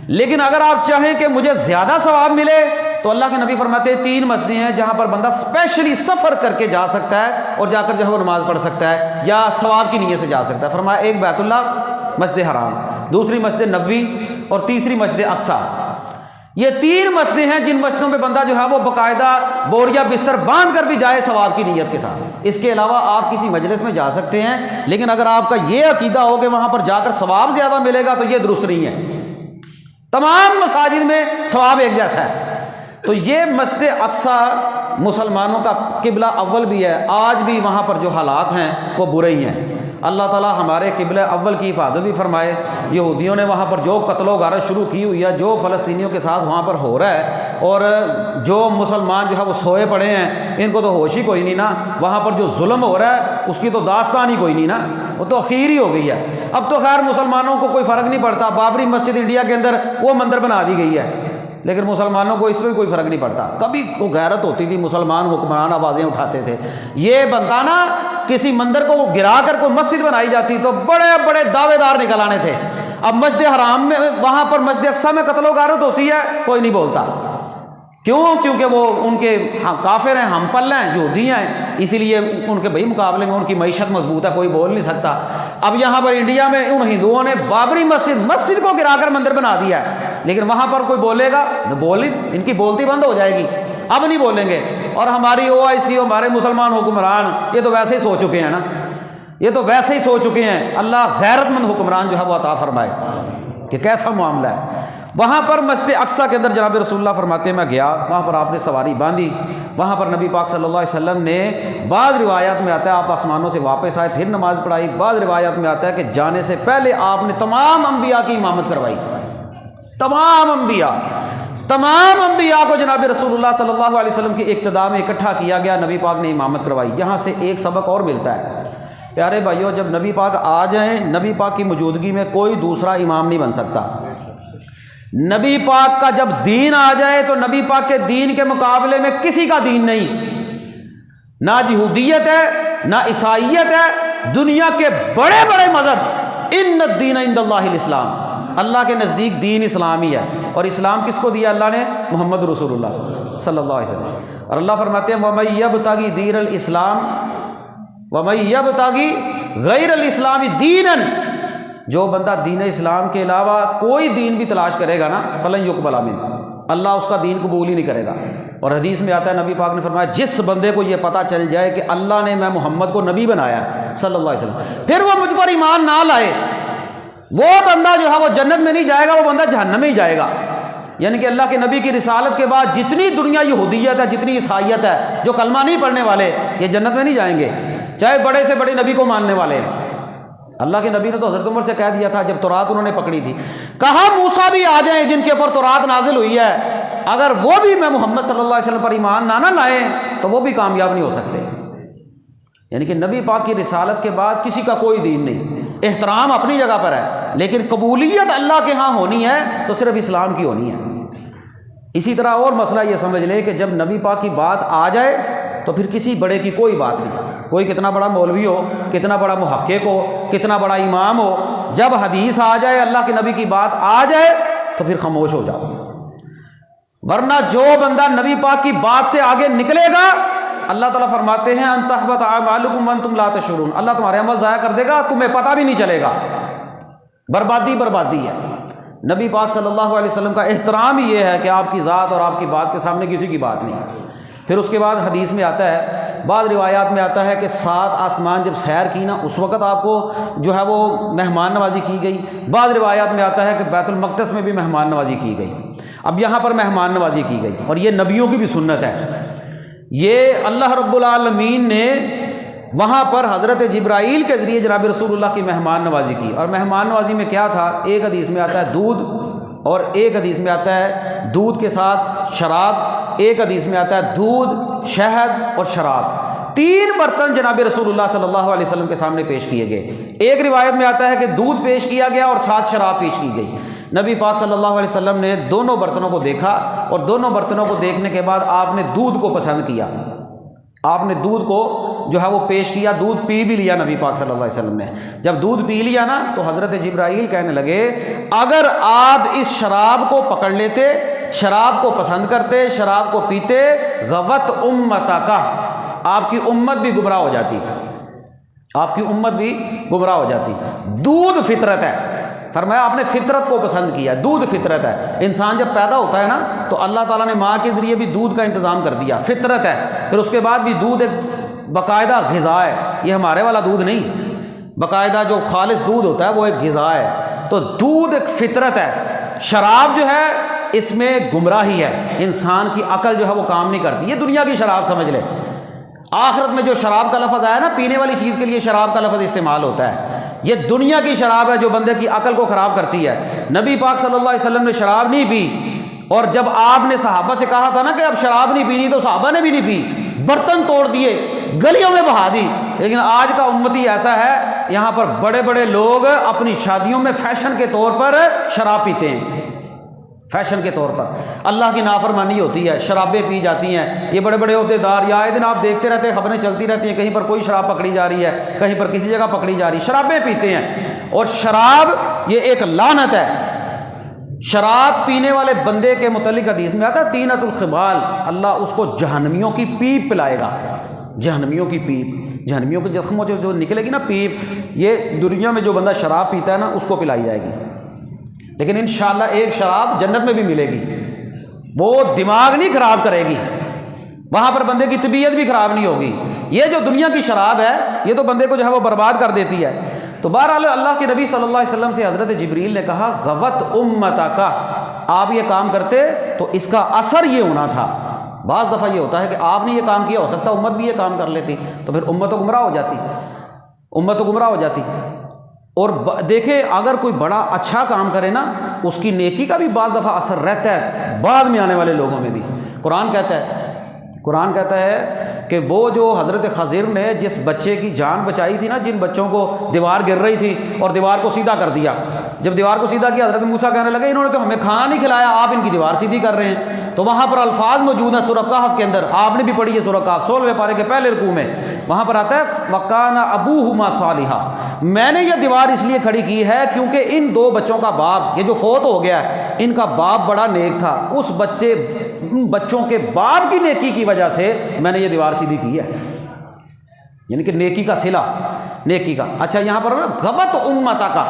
لیکن اگر آپ چاہیں کہ مجھے زیادہ ثواب ملے تو اللہ کے نبی فرماتے ہیں 3 مسجدیں ہیں جہاں پر بندہ اسپیشلی سفر کر کے جا سکتا ہے اور جا کر جو ہے وہ نماز پڑھ سکتا ہے یا ثواب کی نیت سے جا سکتا ہے۔ فرمایا ایک بیت اللہ مسجد حرام، دوسری مسجد نبوی اور تیسری مسجد اقصیٰ۔ یہ 3 مسجدیں ہیں جن مسجدوں پہ بندہ جو ہے وہ باقاعدہ بوریا بستر باندھ کر بھی جائے ثواب کی نیت کے ساتھ۔ اس کے علاوہ آپ کسی مجلس میں جا سکتے ہیں، لیکن اگر آپ کا یہ عقیدہ ہو کہ وہاں پر جا کر ثواب زیادہ ملے گا تو یہ درست نہیں ہے۔ تمام مساجد میں ثواب ایک جیسا ہے۔ تو یہ مسجد اقصیٰ مسلمانوں کا قبلہ اول بھی ہے، آج بھی وہاں پر جو حالات ہیں وہ برے ہی ہیں۔ اللہ تعالیٰ ہمارے قبلہ اول کی حفاظت بھی فرمائے۔ یہودیوں نے وہاں پر جو قتل و غارت شروع کی ہوئی ہے، جو فلسطینیوں کے ساتھ وہاں پر ہو رہا ہے، اور جو مسلمان جو ہے وہ سوئے پڑے ہیں، ان کو تو ہوش ہی کوئی نہیں نا۔ وہاں پر جو ظلم ہو رہا ہے اس کی تو داستان ہی کوئی نہیں نا، وہ تو اخیر ہی ہو گئی ہے۔ اب تو خیر مسلمانوں کو کوئی فرق نہیں پڑتا، بابری مسجد انڈیا کے اندر وہ مندر بنا دی گئی ہے، لیکن مسلمانوں کو اس میں کوئی فرق نہیں پڑتا۔ کبھی کو غیرت ہوتی تھی، مسلمان حکمران آوازیں اٹھاتے تھے، یہ بنتا نا کسی مندر کو گرا کر کوئی مسجد بنائی جاتی تو بڑے بڑے دعوے دار نکل آنے تھے۔ اب مسجد حرام میں، وہاں پر مسجد اقصیٰ میں قتل و غارت ہوتی ہے، کوئی نہیں بولتا۔ کیوں؟ کیونکہ وہ ان کے کافر ہیں، ہم پل ہیں، یہودی ہیں، اسی لیے ان کے بھائی مقابلے میں ان کی معیشت مضبوط ہے، کوئی بول نہیں سکتا۔ اب یہاں پر انڈیا میں ان ہندوؤں نے بابری مسجد کو گرا کر مندر بنا دیا ہے، لیکن وہاں پر کوئی بولے گا ان کی بولتی بند ہو جائے گی، اب نہیں بولیں گے۔ اور ہماری OIC، ہمارے مسلمان حکمران یہ تو ویسے ہی سو چکے ہیں نا، یہ تو ویسے ہی سو چکے ہیں۔ اللہ غیرت مند حکمران جو ہے وہ عطا فرمائے کہ کیسا معاملہ ہے۔ وہاں پر مسجد اقصیٰ کے اندر جناب رسول اللہ فرماتے ہیں میں گیا، وہاں پر آپ نے سواری باندھی، وہاں پر نبی پاک صلی اللہ علیہ وسلم نے، بعض روایات میں آتا ہے آپ آسمانوں سے واپس آئے پھر نماز پڑھائی، بعض روایات میں آتا ہے کہ جانے سے پہلے آپ نے تمام انبیاء کی امامت کروائی۔ تمام انبیاء کو جناب رسول اللہ صلی اللہ علیہ وسلم کی اقتداء میں اکٹھا کیا گیا، نبی پاک نے امامت کروائی۔ یہاں سے ایک سبق اور ملتا ہے پیارے بھائیوں، جب نبی پاک آ جائیں، نبی پاک کی موجودگی میں کوئی دوسرا امام نہیں بن سکتا۔ نبی پاک کا جب دین آ جائے تو نبی پاک کے دین کے مقابلے میں کسی کا دین نہیں، نہ یہودیت ہے نہ عیسائیت ہے، دنیا کے بڑے بڑے مذہب، ان الدین عند اللہ الاسلام، اللہ کے نزدیک دین اسلامی ہے۔ اور اسلام کس کو دیا اللہ نے؟ محمد رسول اللہ صلی اللہ علیہ وسلم۔ اور اللہ فرماتے ہیں وَمَن يَبْتَغِ دِينَ الْإِسْلَامِ وَمَن يَبْتَغِ غَيْرَ الْإِسْلَامِ دِينًا، جو بندہ دین اسلام کے علاوہ کوئی دین بھی تلاش کرے گا نا فَلَن يُقْبَلَ مِنْهُ، اللہ اس کا دین قبول ہی نہیں کرے گا۔ اور حدیث میں آتا ہے، نبی پاک نے فرمایا جس بندے کو یہ پتہ چل جائے کہ اللہ نے میں محمد کو نبی بنایا صلی اللہ علیہ وسلم، پھر وہ مجھ پر ایمان نہ لائے، وہ بندہ جو ہے وہ جنت میں نہیں جائے گا، وہ بندہ جہنم میں ہی جائے گا۔ یعنی کہ اللہ کے نبی کی رسالت کے بعد جتنی دنیا یہودیت ہے، جتنی عیسائیت ہے، جو کلمہ نہیں پڑھنے والے، یہ جنت میں نہیں جائیں گے، چاہے بڑے سے بڑے نبی کو ماننے والے ہیں۔ اللہ کے نبی نے تو حضرت عمر سے کہہ دیا تھا جب تورات انہوں نے پکڑی تھی، کہا موسیٰ بھی آ جائیں جن کے اوپر تورات نازل ہوئی ہے، اگر وہ بھی میں محمد صلی اللہ علیہ وسلم پر ایمان نہ لائیں تو وہ بھی کامیاب نہیں ہو سکتے۔ یعنی کہ نبی پاک کی رسالت کے بعد کسی کا کوئی دین نہیں۔ احترام اپنی جگہ پر ہے، لیکن قبولیت اللہ کے ہاں ہونی ہے تو صرف اسلام کی ہونی ہے۔ اسی طرح اور مسئلہ یہ سمجھ لیں کہ جب نبی پاک کی بات آ جائے تو پھر کسی بڑے کی کوئی بات نہیں، کوئی کتنا بڑا مولوی ہو، کتنا بڑا محقق ہو، کتنا بڑا امام ہو، جب حدیث آ جائے، اللہ کے نبی کی بات آ جائے تو پھر خاموش ہو جاؤ۔ ورنہ جو بندہ نبی پاک کی بات سے آگے نکلے گا، اللہ تعالیٰ فرماتے ہیں ان تحبط اعمالکم وانتم لا تشعرون، اللہ تمہارے عمل ضائع کر دے گا، تمہیں پتہ بھی نہیں چلے گا۔ بربادی بربادی ہے۔ نبی پاک صلی اللہ علیہ وسلم کا احترام ہی یہ ہے کہ آپ کی ذات اور آپ کی بات کے سامنے کسی کی بات نہیں۔ پھر اس کے بعد حدیث میں آتا ہے، بعض روایات میں آتا ہے کہ 7 آسمان جب سیر کی نا اس وقت آپ کو جو ہے وہ مہمان نوازی کی گئی۔ بعض روایات میں آتا ہے کہ بیت المقدس میں بھی مہمان نوازی کی گئی۔ اب یہاں پر مہمان نوازی کی گئی، اور یہ نبیوں کی بھی سنت ہے۔ یہ اللہ رب العالمین نے وہاں پر حضرت جبرائیل کے ذریعے جناب رسول اللہ کی مہمان نوازی کی۔ اور مہمان نوازی میں کیا تھا؟ ایک حدیث میں آتا ہے دودھ، اور ایک حدیث میں آتا ہے دودھ کے ساتھ شراب، ایک حدیث میں آتا ہے دودھ، شہد اور شراب، 3 برتن جناب رسول اللہ صلی اللہ علیہ وسلم کے سامنے پیش کیے گئے۔ ایک روایت میں آتا ہے کہ دودھ پیش کیا گیا اور ساتھ شراب پیش کی گئی۔ نبی پاک صلی اللہ علیہ وسلم نے دونوں برتنوں کو دیکھا، اور دونوں برتنوں کو دیکھنے کے بعد آپ نے دودھ کو پسند کیا، آپ نے دودھ کو جو ہے وہ پیش کیا، دودھ پی بھی لیا نبی پاک صلی اللہ علیہ وسلم نے۔ جب دودھ پی لیا نا تو حضرت جبرائیل کہنے لگے اگر آپ اس شراب کو پکڑ لیتے، شراب کو پسند کرتے، شراب کو پیتے، غوت امتک، آپ کی امت بھی گمراہ ہو جاتی، آپ کی امت بھی گمراہ ہو جاتی۔ دودھ فطرت ہے، فرمایا آپ نے فطرت کو پسند کیا، دودھ فطرت ہے۔ انسان جب پیدا ہوتا ہے نا تو اللہ تعالیٰ نے ماں کے ذریعے بھی دودھ کا انتظام کر دیا، فطرت ہے۔ پھر اس کے بعد بھی دودھ ایک باقاعدہ غذا ہے، یہ ہمارے والا دودھ نہیں، باقاعدہ جو خالص دودھ ہوتا ہے وہ ایک غذا ہے۔ تو دودھ ایک فطرت ہے۔ شراب جو ہے اس میں گمراہی ہے، انسان کی عقل جو ہے وہ کام نہیں کرتی، یہ دنیا کی شراب سمجھ لے۔ آخرت میں جو شراب کا لفظ آیا نا، پینے والی چیز کے لیے شراب کا لفظ استعمال ہوتا ہے، یہ دنیا کی شراب ہے جو بندے کی عقل کو خراب کرتی ہے۔ نبی پاک صلی اللہ علیہ وسلم نے شراب نہیں پی، اور جب آپ نے صحابہ سے کہا تھا نا کہ اب شراب نہیں پینی تو صحابہ نے بھی نہیں پی، برتن توڑ دیے، گلیوں میں بہا دی۔ لیکن آج کا امتی ایسا ہے، یہاں پر بڑے بڑے لوگ اپنی شادیوں میں فیشن کے طور پر شراب پیتے ہیں، فیشن کے طور پر اللہ کی نافرمانی ہوتی ہے، شرابیں پی جاتی ہیں۔ یہ بڑے بڑے عہدیدار یا آئے دن آپ دیکھتے رہتے ہیں، خبریں چلتی رہتی ہیں، کہیں پر کوئی شراب پکڑی جا رہی ہے، کہیں پر کسی جگہ پکڑی جا رہی ہے، شرابیں پیتے ہیں۔ اور شراب یہ ایک لعنت ہے۔ شراب پینے والے بندے کے متعلق حدیث میں آتا ہے طینۃ الخبال، اللہ اس کو جہنمیوں کی پیپ پلائے گا، جہنمیوں کی پیپ، جہنمیوں کے جسموں جو نکلے گی نا پیپ، یہ دنیا میں جو بندہ شراب پیتا ہے نا اس کو پلائی جائے گی۔ لیکن انشاءاللہ ایک شراب جنت میں بھی ملے گی، وہ دماغ نہیں خراب کرے گی، وہاں پر بندے کی طبیعت بھی خراب نہیں ہوگی۔ یہ جو دنیا کی شراب ہے یہ تو بندے کو جو ہے وہ برباد کر دیتی ہے۔ تو بہرحال اللہ کے نبی صلی اللہ علیہ وسلم سے حضرت جبریل نے کہا غوت امتک، آپ یہ کام کرتے تو اس کا اثر یہ ہونا تھا۔ بعض دفعہ یہ ہوتا ہے کہ آپ نے یہ کام کیا، ہو سکتا امت بھی یہ کام کر لیتی، تو پھر امت تو گمراہ ہو جاتی، امت تو گمراہ ہو جاتی۔ اور دیکھیں اگر کوئی بڑا اچھا کام کرے نا، اس کی نیکی کا بھی بعض دفعہ اثر رہتا ہے بعد میں آنے والے لوگوں میں بھی۔ قرآن کہتا ہے قرآن کہتا ہے کہ وہ جو حضرت خضر نے جس بچے کی جان بچائی تھی نا، جن بچوں کو دیوار گر رہی تھی اور دیوار کو سیدھا کر دیا، جب دیوار کو سیدھا کیا حضرت موسیٰ کہنے لگے انہوں نے تو ہمیں کھانا نہیں کھلایا، آپ ان کی دیوار سیدھی کر رہے ہیں۔ تو وہاں پر الفاظ موجود ہیں سورہ کہف کے اندر، آپ نے بھی پڑھی ہے سورہ کہف 16ویں پارے کے پہلے رکوع میں، وہاں پر آتا ہے وَكَانَ أَبُوهُمَا صَالِحًا، میں نے یہ دیوار اس لیے کھڑی کی ہے کیونکہ ان دو بچوں کا باپ، یہ جو فوت ہو گیا ہے، ان کا باپ بڑا نیک تھا، اس بچوں کے باپ کی نیکی کی وجہ سے میں نے یہ دیوار سیدھی کی ہے، یعنی کہ نیکی کا صلہ، نیکی کا۔ اچھا یہاں پر غوت امتا کا،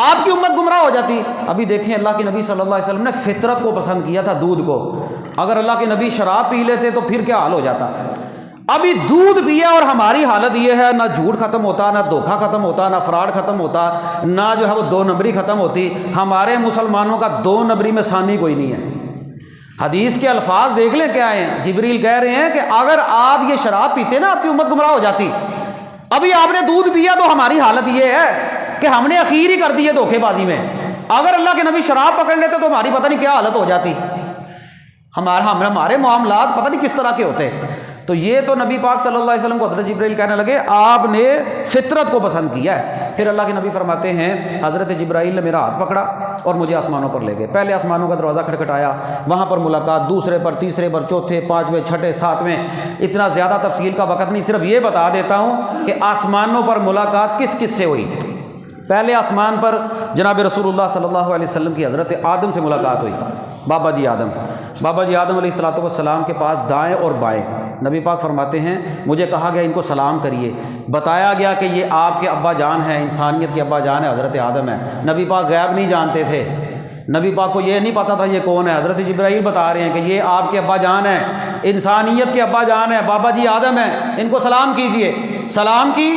آپ کی امت گمراہ ہو جاتی۔ ابھی دیکھیں اللہ کے نبی صلی اللہ علیہ وسلم نے فطرت کو پسند کیا تھا، دودھ کو، اگر اللہ کے نبی شراب پی لیتے تو پھر کیا حال ہو جاتا۔ ابھی دودھ پیا اور ہماری حالت یہ ہے، نہ جھوٹ ختم ہوتا، نہ دھوکہ ختم ہوتا، نہ فراڈ ختم ہوتا، نہ جو ہے وہ 2 نمبری ختم ہوتی۔ ہمارے مسلمانوں کا 2 نمبری میں ثانی کوئی نہیں ہے۔ حدیث کے الفاظ دیکھ لیں کیا ہیں، جبریل کہہ رہے ہیں کہ اگر آپ یہ شراب پیتے نا آپ کی امت گمراہ ہو جاتی۔ ابھی آپ نے دودھ پیا تو ہماری حالت یہ ہے کہ ہم نے اخیر ہی کر دی ہے دھوکے بازی میں۔ اگر اللہ کے نبی شراب پکڑ لیتے تو ہماری پتہ نہیں کیا حالت ہو جاتی، ہمارے معاملات پتہ نہیں کس طرح کے ہوتے۔ تو یہ تو نبی پاک صلی اللہ علیہ وسلم کو حضرت جبرائیل کہنے لگے آپ نے فطرت کو پسند کیا ہے۔ پھر اللہ کے نبی فرماتے ہیں حضرت جبرائیل نے میرا ہاتھ پکڑا اور مجھے آسمانوں پر لے گئے۔ پہلے آسمانوں کا دروازہ کھٹکھٹایا، وہاں پر ملاقات، دوسرے پر، تیسرے پر، چوتھے، پانچویں، چھٹے، ساتویں، اتنا زیادہ تفصیل کا وقت نہیں، صرف یہ بتا دیتا ہوں کہ آسمانوں پر ملاقات کس کس سے ہوئی۔ پہلے آسمان پر جناب رسول اللہ صلی اللہ علیہ وسلم کی حضرت آدم سے ملاقات ہوئی، بابا جی آدم علیہ السلام کے پاس دائیں اور بائیں۔ نبی پاک فرماتے ہیں مجھے کہا گیا ان کو سلام کریے، بتایا گیا کہ یہ آپ کے ابا جان ہیں، انسانیت کے ابا جان ہے، حضرت آدم ہے۔ نبی پاک غیب نہیں جانتے تھے، نبی پاک کو یہ نہیں پتا تھا یہ کون ہے، حضرت جبرائیل بتا رہے ہیں کہ یہ آپ کے ابا جان ہیں، انسانیت کے ابا جان ہیں، بابا جی آدم ہیں، ان کو سلام کیجئے۔ سلام کی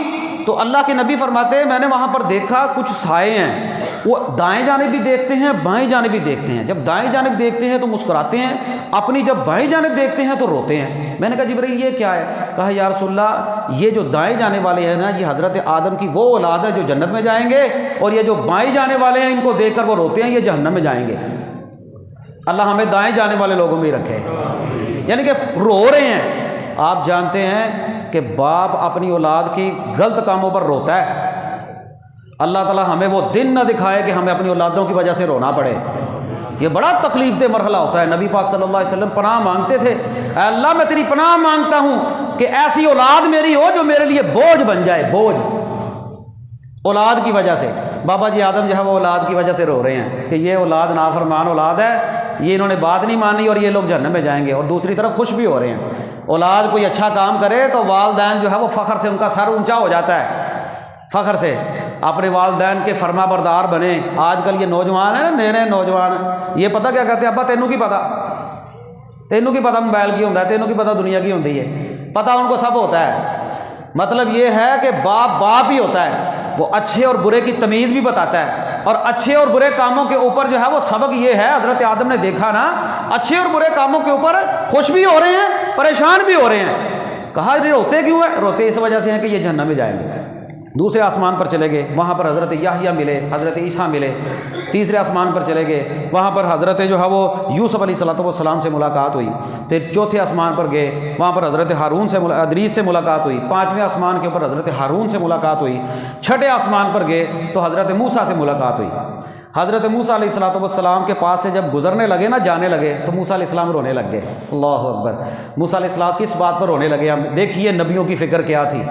تو اللہ کے نبی فرماتے ہیں میں نے وہاں پر دیکھا کچھ سائے ہیں، وہ دائیں جانب بھی دیکھتے ہیں، بائیں جانب بھی دیکھتے ہیں۔ جب دائیں جانب دیکھتے ہیں تو مسکراتے ہیں اپنی، جب بائیں جانب دیکھتے ہیں تو روتے ہیں۔ میں نے کہا جبرائیل یہ کیا ہے؟ کہا یا رسول اللہ یہ جو دائیں جانے والے ہیں نا، یہ حضرت آدم کی وہ اولاد ہے جو جنت میں جائیں گے، اور یہ جو بائیں جانے والے ہیں ان کو دیکھ کر وہ روتے ہیں، یہ جہنم میں جائیں گے۔ اللہ ہمیں دائیں جانے والے لوگوں میں ہی رکھے، یعنی کہ رو رہے ہیں۔ آپ جانتے ہیں کہ باپ اپنی اولاد کی غلط کاموں پر روتا ہے، اللہ تعالیٰ ہمیں وہ دن نہ دکھائے کہ ہمیں اپنی اولادوں کی وجہ سے رونا پڑے۔ یہ بڑا تکلیف دہ مرحلہ ہوتا ہے۔ نبی پاک صلی اللہ علیہ وسلم پناہ مانگتے تھے، اے اللہ میں تیری پناہ مانگتا ہوں کہ ایسی اولاد میری ہو جو میرے لیے بوجھ بن جائے، بوجھ اولاد کی وجہ سے۔ بابا جی آدم جو ہے وہ اولاد کی وجہ سے رو رہے ہیں کہ یہ اولاد نافرمان اولاد ہے، یہ انہوں نے بات نہیں مانی اور یہ لوگ جہنم میں جائیں گے، اور دوسری طرف خوش بھی ہو رہے ہیں۔ اولاد کوئی اچھا کام کرے تو والدین جو ہے وہ فخر سے ان کا سر اونچا ہو جاتا ہے، فخر سے اپنے والدین کے فرما بردار بنے۔ آج کل یہ نوجوان ہیں نا، نئے نئے نوجوان، یہ پتہ کیا کہتے ہیں، ابا تینوں کی پتہ، تینوں کی پتہ موبائل کی ہوتا ہے، تینوں کی پتہ دنیا کی ہوتی ہے، پتہ ان کو سب ہوتا ہے۔ مطلب یہ ہے کہ باپ ہی ہوتا ہے، وہ اچھے اور برے کی تمیز بھی بتاتا ہے، اور اچھے اور برے کاموں کے اوپر جو ہے وہ سبق یہ ہے، حضرت آدم نے دیکھا نا اچھے اور برے کاموں کے اوپر خوش بھی ہو رہے ہیں، پریشان بھی ہو رہے ہیں۔ کہا یہ روتے کیوں ہیں؟ روتے اس وجہ سے ہیں کہ یہ جہنم میں جائیں گے۔ دوسرے آسمان پر چلے گئے، وہاں پر حضرت یحییٰ ملے، حضرت عیسیٰ ملے۔ تیسرے آسمان پر چلے گئے، وہاں پر حضرت جو ہے وہ یوسف علیہ السلام سے ملاقات ہوئی۔ پھر چوتھے آسمان پر گئے، وہاں پر حضرت ادریس سے ملاقات ہوئی۔ پانچویں آسمان کے اوپر حضرت ہارون سے ملاقات ہوئی۔ چھٹے آسمان پر گئے تو حضرت موسیٰ سے ملاقات ہوئی۔ حضرت موسیٰ علیہ السلام کے پاس سے جب گزرنے لگے نا، جانے لگے، تو موسیٰ علیہ السلام رونے لگ گئے۔ اللہ اکبر! موسیٰ علیہ السلام کس بات پر رونے لگے؟ ہم دیکھیے نبیوں کی فکر کیا تھی۔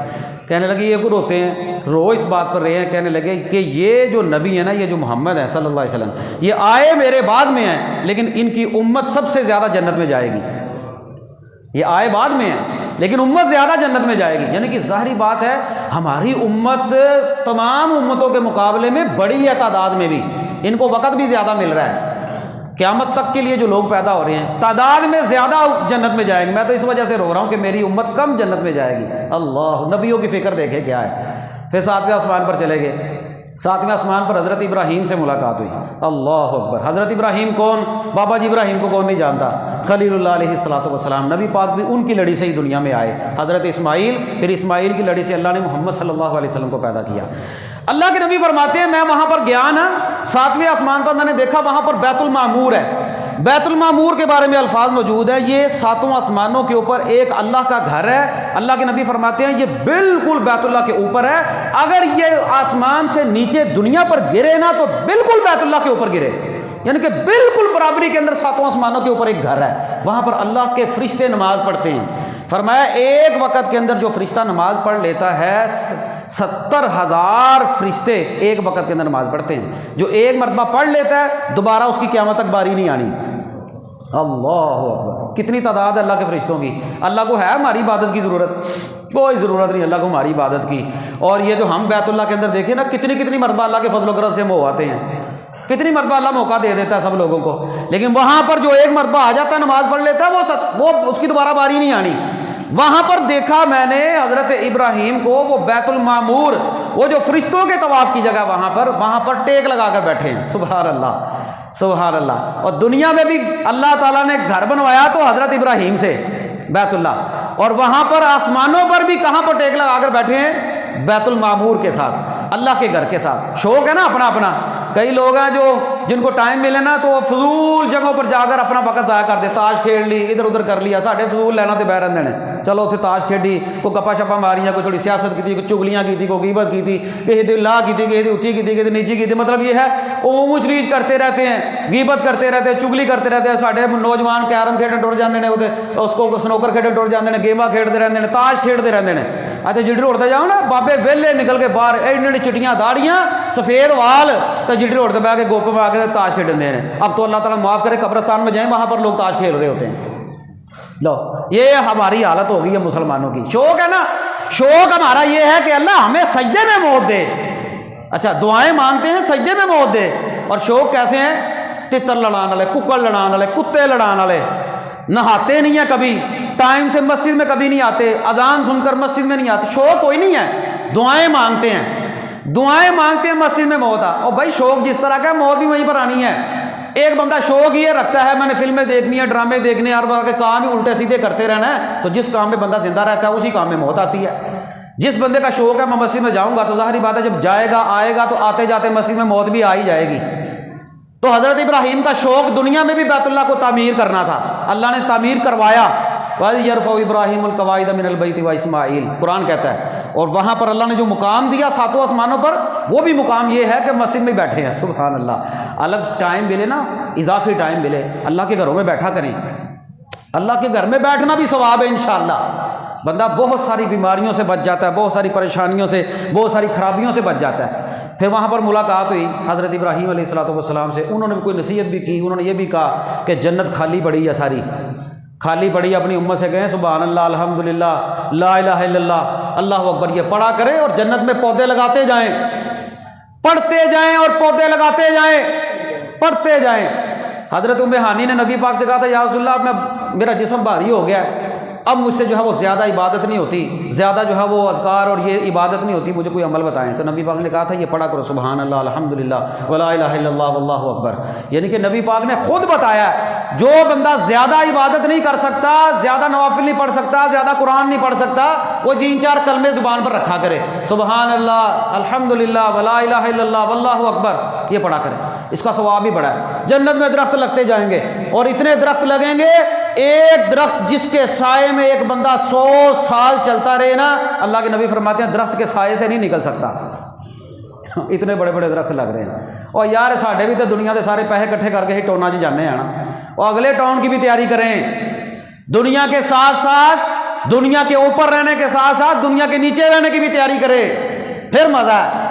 کہنے لگے یہ کو روتے ہیں، رو اس بات پر رہے ہیں، کہنے لگے کہ یہ جو نبی ہے نا، یہ جو محمد ہے صلی اللہ علیہ وسلم، یہ آئے میرے بعد میں ہیں، لیکن ان کی امت سب سے زیادہ جنت میں جائے گی۔ یہ آئے بعد میں ہیں لیکن امت زیادہ جنت میں جائے گی، یعنی کہ ظاہری بات ہے ہماری امت تمام امتوں کے مقابلے میں بڑی ہے تعداد میں بھی، ان کو وقت بھی زیادہ مل رہا ہے۔ قیامت تک کے لیے جو لوگ پیدا ہو رہے ہیں تعداد میں زیادہ جنت میں جائیں گے۔ میں تو اس وجہ سے رو رہا ہوں کہ میری امت کم جنت میں جائے گی۔ اللہ، نبیوں کی فکر دیکھے کیا ہے۔ پھر ساتویں آسمان پر چلے گئے، ساتویں آسمان پر حضرت ابراہیم سے ملاقات ہوئی۔ اللہ اکبر! حضرت ابراہیم کون؟ بابا جی ابراہیم کو کون نہیں جانتا؟ خلیل اللہ علیہ السلام، نبی پاک بھی ان کی لڑی سے ہی دنیا میں آئے۔ حضرت اسماعیل، پھر اسماعیل کی لڑی سے اللہ نے محمد صلی اللہ علیہ وسلم کو پیدا کیا۔ اللہ کے نبی فرماتے ہیں میں وہاں پر گیا نا، ساتویں آسمان پر میں نے دیکھا وہاں پر بیت المعمور ہے۔ بیت المعمور کے بارے میں الفاظ موجود ہے، یہ ساتوں آسمانوں کے اوپر ایک اللہ کا گھر ہے۔ اللہ کے نبی فرماتے ہیں یہ بالکل بیت اللہ کے اوپر ہے، اگر یہ آسمان سے نیچے دنیا پر گرے نا تو بالکل بیت اللہ کے اوپر گرے، یعنی کہ بالکل برابری کے اندر ساتوں آسمانوں کے اوپر ایک گھر ہے، وہاں پر اللہ کے فرشتے نماز پڑھتے ہیں۔ فرمایا ایک وقت کے اندر جو فرشتہ نماز پڑھ لیتا ہے 70,000 فرشتے ایک وقت کے اندر نماز پڑھتے ہیں۔ جو ایک مرتبہ پڑھ لیتا ہے دوبارہ اس کی قیامت تک باری نہیں آنی۔ اللہ اکبر، کتنی تعداد ہے اللہ کے فرشتوں کی۔ اللہ کو ہے ہماری عبادت کی ضرورت؟ کوئی ضرورت نہیں اللہ کو ہماری عبادت کی۔ اور یہ جو ہم بیت اللہ کے اندر دیکھیں نا، کتنی مرتبہ اللہ کے فضل و کرم سے ہم ہو آتے ہیں، کتنی مرتبہ اللہ موقع دے دیتا ہے سب لوگوں کو، لیکن وہاں پر جو ایک مرتبہ آ جاتا ہے نماز پڑھ لیتا ہے وہ اس کی دوبارہ باری نہیں آنی۔ وہاں پر دیکھا میں نے حضرت ابراہیم کو، وہ بیت المعمور، وہ جو فرشتوں کے طواف کی جگہ وہاں پر ٹیک لگا کر بیٹھے ہیں۔ سبحان اللہ سبحان اللہ۔ اور دنیا میں بھی اللہ تعالیٰ نے گھر بنوایا تو حضرت ابراہیم سے بیت اللہ، اور وہاں پر آسمانوں پر بھی کہاں پر ٹیک لگا کر بیٹھے ہیں؟ بیت المعمور کے ساتھ، اللہ کے گھر کے ساتھ۔ شوق ہے نا اپنا اپنا، کئی لوگ ہیں جن کو ٹائم ملے نا تو وہ فضول جگہوں پر جا کر اپنا وقت ضائع کر دے، تاش کھیل لی، ادھر ادھر کر لیا۔ ساڈے فضول لینا تے بہ رہندے نے، چلو اتنے تاش کھیڈی، کوئی گپا شپا ماریاں، کوئی تھوڑی سیاست کی تھی، کوئی چگلیاں کی تھی، کوئی غیبت کی تھی، کسی دی لا کی تھی، کسی دی اونچی کی تھی، کسی دی نیچی کی تھی۔ مطلب یہ ہے اونچ نیچ کرتے رہتے ہیں، غیبت کرتے رہتے ہیں، چگلی کرتے رہتے ہیں۔ ساڈے نوجوان کیرم کھیڈن ٹر جاندے نے، اس کو سنوکر کھیڈن ٹر جاندے نے، گیما کھیڈتے رہتے ہیں، تاش کھیڈتے رہتے ہیں۔ اچھا جلڈی اڑتے جاؤ نا، بابے ویلے نکل کے باہر، ایڈی چٹیاں داڑیاں سفید وال، تو جلڈی اڑتے بہ کے گوپ میں آ کے تاش کھیڈن دے رہے ہیں۔ اب تو اللہ تعالیٰ معاف کرے، قبرستان میں جائیں وہاں پر لوگ تاش کھیل رہے ہوتے ہیں۔ لو یہ ہماری حالت ہو گئی ہے مسلمانوں کی۔ شوق ہے نا، شوق ہمارا یہ ہے کہ اللہ ہمیں سجدے میں موت دے۔ اچھا دعائیں مانگتے ہیں سجدے میں موت دے، اور شوق کیسے ہیں؟ تتر لڑان والے، ککڑ لڑان والے، کتے لڑان والے، نہاتے نہیں ہیں کبھی، ٹائم سے مسجد میں کبھی نہیں آتے، اذان سن کر مسجد میں نہیں آتے، شوق کوئی نہیں ہے، دعائیں مانگتے ہیں، دعائیں مانگتے ہیں مسجد میں موت آ۔ اور بھائی شوق جس طرح کا موت بھی وہیں پر آنی ہے۔ ایک بندہ شوق یہ رکھتا ہے میں نے فلمیں دیکھنی ہے، ڈرامے دیکھنے، ہر بار کے کام ہی الٹے سیدھے کرتے رہنا ہے، تو جس کام میں بندہ زندہ رہتا ہے اسی کام میں موت آتی ہے۔ جس بندے کا شوق ہے میں مسجد میں جاؤں گا تو ظاہری بات ہے جب جائے گا آئے گا تو آتے جاتے مسجد میں موت بھی آ ہی جائے گی۔ تو حضرت ابراہیم کا شوق دنیا میں بھی بیت اللہ کو تعمیر کرنا تھا، اللہ نے تعمیر کروایا۔ وَإِذْ يَرْفَعُ إِبْرَاهِيمُ الْقَوَاعِدَ مِنَ الْبَيْتِ وَإِسْمَاعِيلُ، قرآن کہتا ہے۔ اور وہاں پر اللہ نے جو مقام دیا ساتوں آسمانوں پر، وہ بھی مقام یہ ہے کہ مسجد میں بیٹھے ہیں۔ سبحان اللہ، الگ ٹائم ملے نا، اضافی ٹائم ملے، اللہ کے گھروں میں بیٹھا کریں۔ اللہ کے گھر میں بیٹھنا بھی ثواب ہے انشاءاللہ۔ بندہ بہت ساری بیماریوں سے بچ جاتا ہے، بہت ساری پریشانیوں سے، بہت ساری خرابیوں سے بچ جاتا ہے۔ پھر وہاں پر ملاقات ہوئی حضرت ابراہیم علیہ السلام سے، انہوں نے بھی کوئی نصیحت بھی کی، انہوں نے یہ بھی کہا کہ جنت خالی پڑی ہے، ساری خالی پڑی، اپنی امت سے کہیں سبحان اللہ، الحمدللہ، لا الہ الا اللہ، اللہ اکبر، یہ پڑھا کریں اور جنت میں پودے لگاتے جائیں، پڑھتے جائیں اور پودے لگاتے جائیں، پڑھتے جائیں۔ حضرت ام ہانی نے نبی پاک سے کہا تھا یا رسول اللہ میرا جسم بھاری ہو گیا ہے، اب مجھ سے جو ہے وہ زیادہ عبادت نہیں ہوتی، زیادہ جو ہے وہ اذکار اور یہ عبادت نہیں ہوتی، مجھے کوئی عمل بتائیں۔ تو نبی پاک نے کہا تھا یہ پڑھا کرو سبحان اللہ، الحمدللہ، ولا الہ الا اللہ، واللہ اکبر۔ یعنی کہ نبی پاک نے خود بتایا جو بندہ زیادہ عبادت نہیں کر سکتا، زیادہ نوافل نہیں پڑھ سکتا، زیادہ قرآن نہیں پڑھ سکتا، وہ 3-4 کلمے زبان پر رکھا کرے، سبحان اللہ، الحمدللہ، ولا الہ الا اللہ، واللہ اکبر، یہ پڑھا کرے، اس کا ثواب بھی بڑا ہے۔ جنت میں درخت لگتے جائیں گے، اور اتنے درخت لگیں گے، ایک درخت جس کے سائے میں ایک بندہ 100 سال چلتا رہے نا، اللہ کے نبی فرماتے ہیں درخت کے سائے سے نہیں نکل سکتا، اتنے بڑے بڑے درخت لگ رہے ہیں۔ اور یار ساڈے بھی تو دنیا کے سارے پیسے کٹھے کر کے ہی ٹوناں 'چ جانے ہیں نا، اور اگلے ٹاؤن کی بھی تیاری کریں، دنیا کے ساتھ ساتھ، دنیا کے اوپر رہنے کے ساتھ ساتھ دنیا کے نیچے رہنے کی بھی تیاری کریں، پھر مزہ ہے۔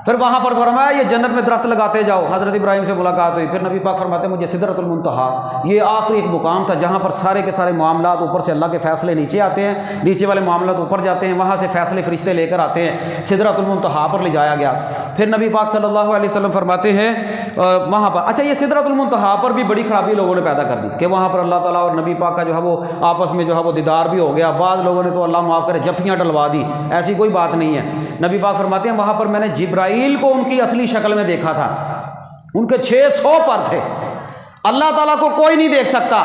پھر وہاں پر فرمایا یہ جنت میں درخت لگاتے جاؤ۔ حضرت ابراہیم سے ملاقات ہوئی، پھر نبی پاک فرماتے ہیں مجھے سدرۃ المنتہا، یہ آخری ایک مقام تھا جہاں پر سارے کے سارے معاملات، اوپر سے اللہ کے فیصلے نیچے آتے ہیں، نیچے والے معاملات اوپر جاتے ہیں، وہاں سے فیصلے فرشتے لے کر آتے ہیں، سدرۃ المنتہا پر لے جایا گیا۔ پھر نبی پاک صلی اللہ علیہ وسلم فرماتے ہیں وہاں پر، اچھا یہ سدرۃ المنتہا پر بھی بڑی خرابی لوگوں نے پیدا کر دی کہ وہاں پر اللہ تعالیٰ اور نبی پاک کا جو ہے وہ آپس میں جو ہے وہ دیدار بھی ہو گیا، بعض لوگوں نے تو اللہ معاف کرے جھپیاں ڈلوا دی، ایسی کوئی بات نہیں ہے۔ نبی پاک فرماتے ہیں وہاں پر میں نے جبرائیل کو ان کی اصلی شکل میں دیکھا تھا، ان کے 600 پر تھے، اللہ تعالیٰ کو کوئی نہیں دیکھ سکتا۔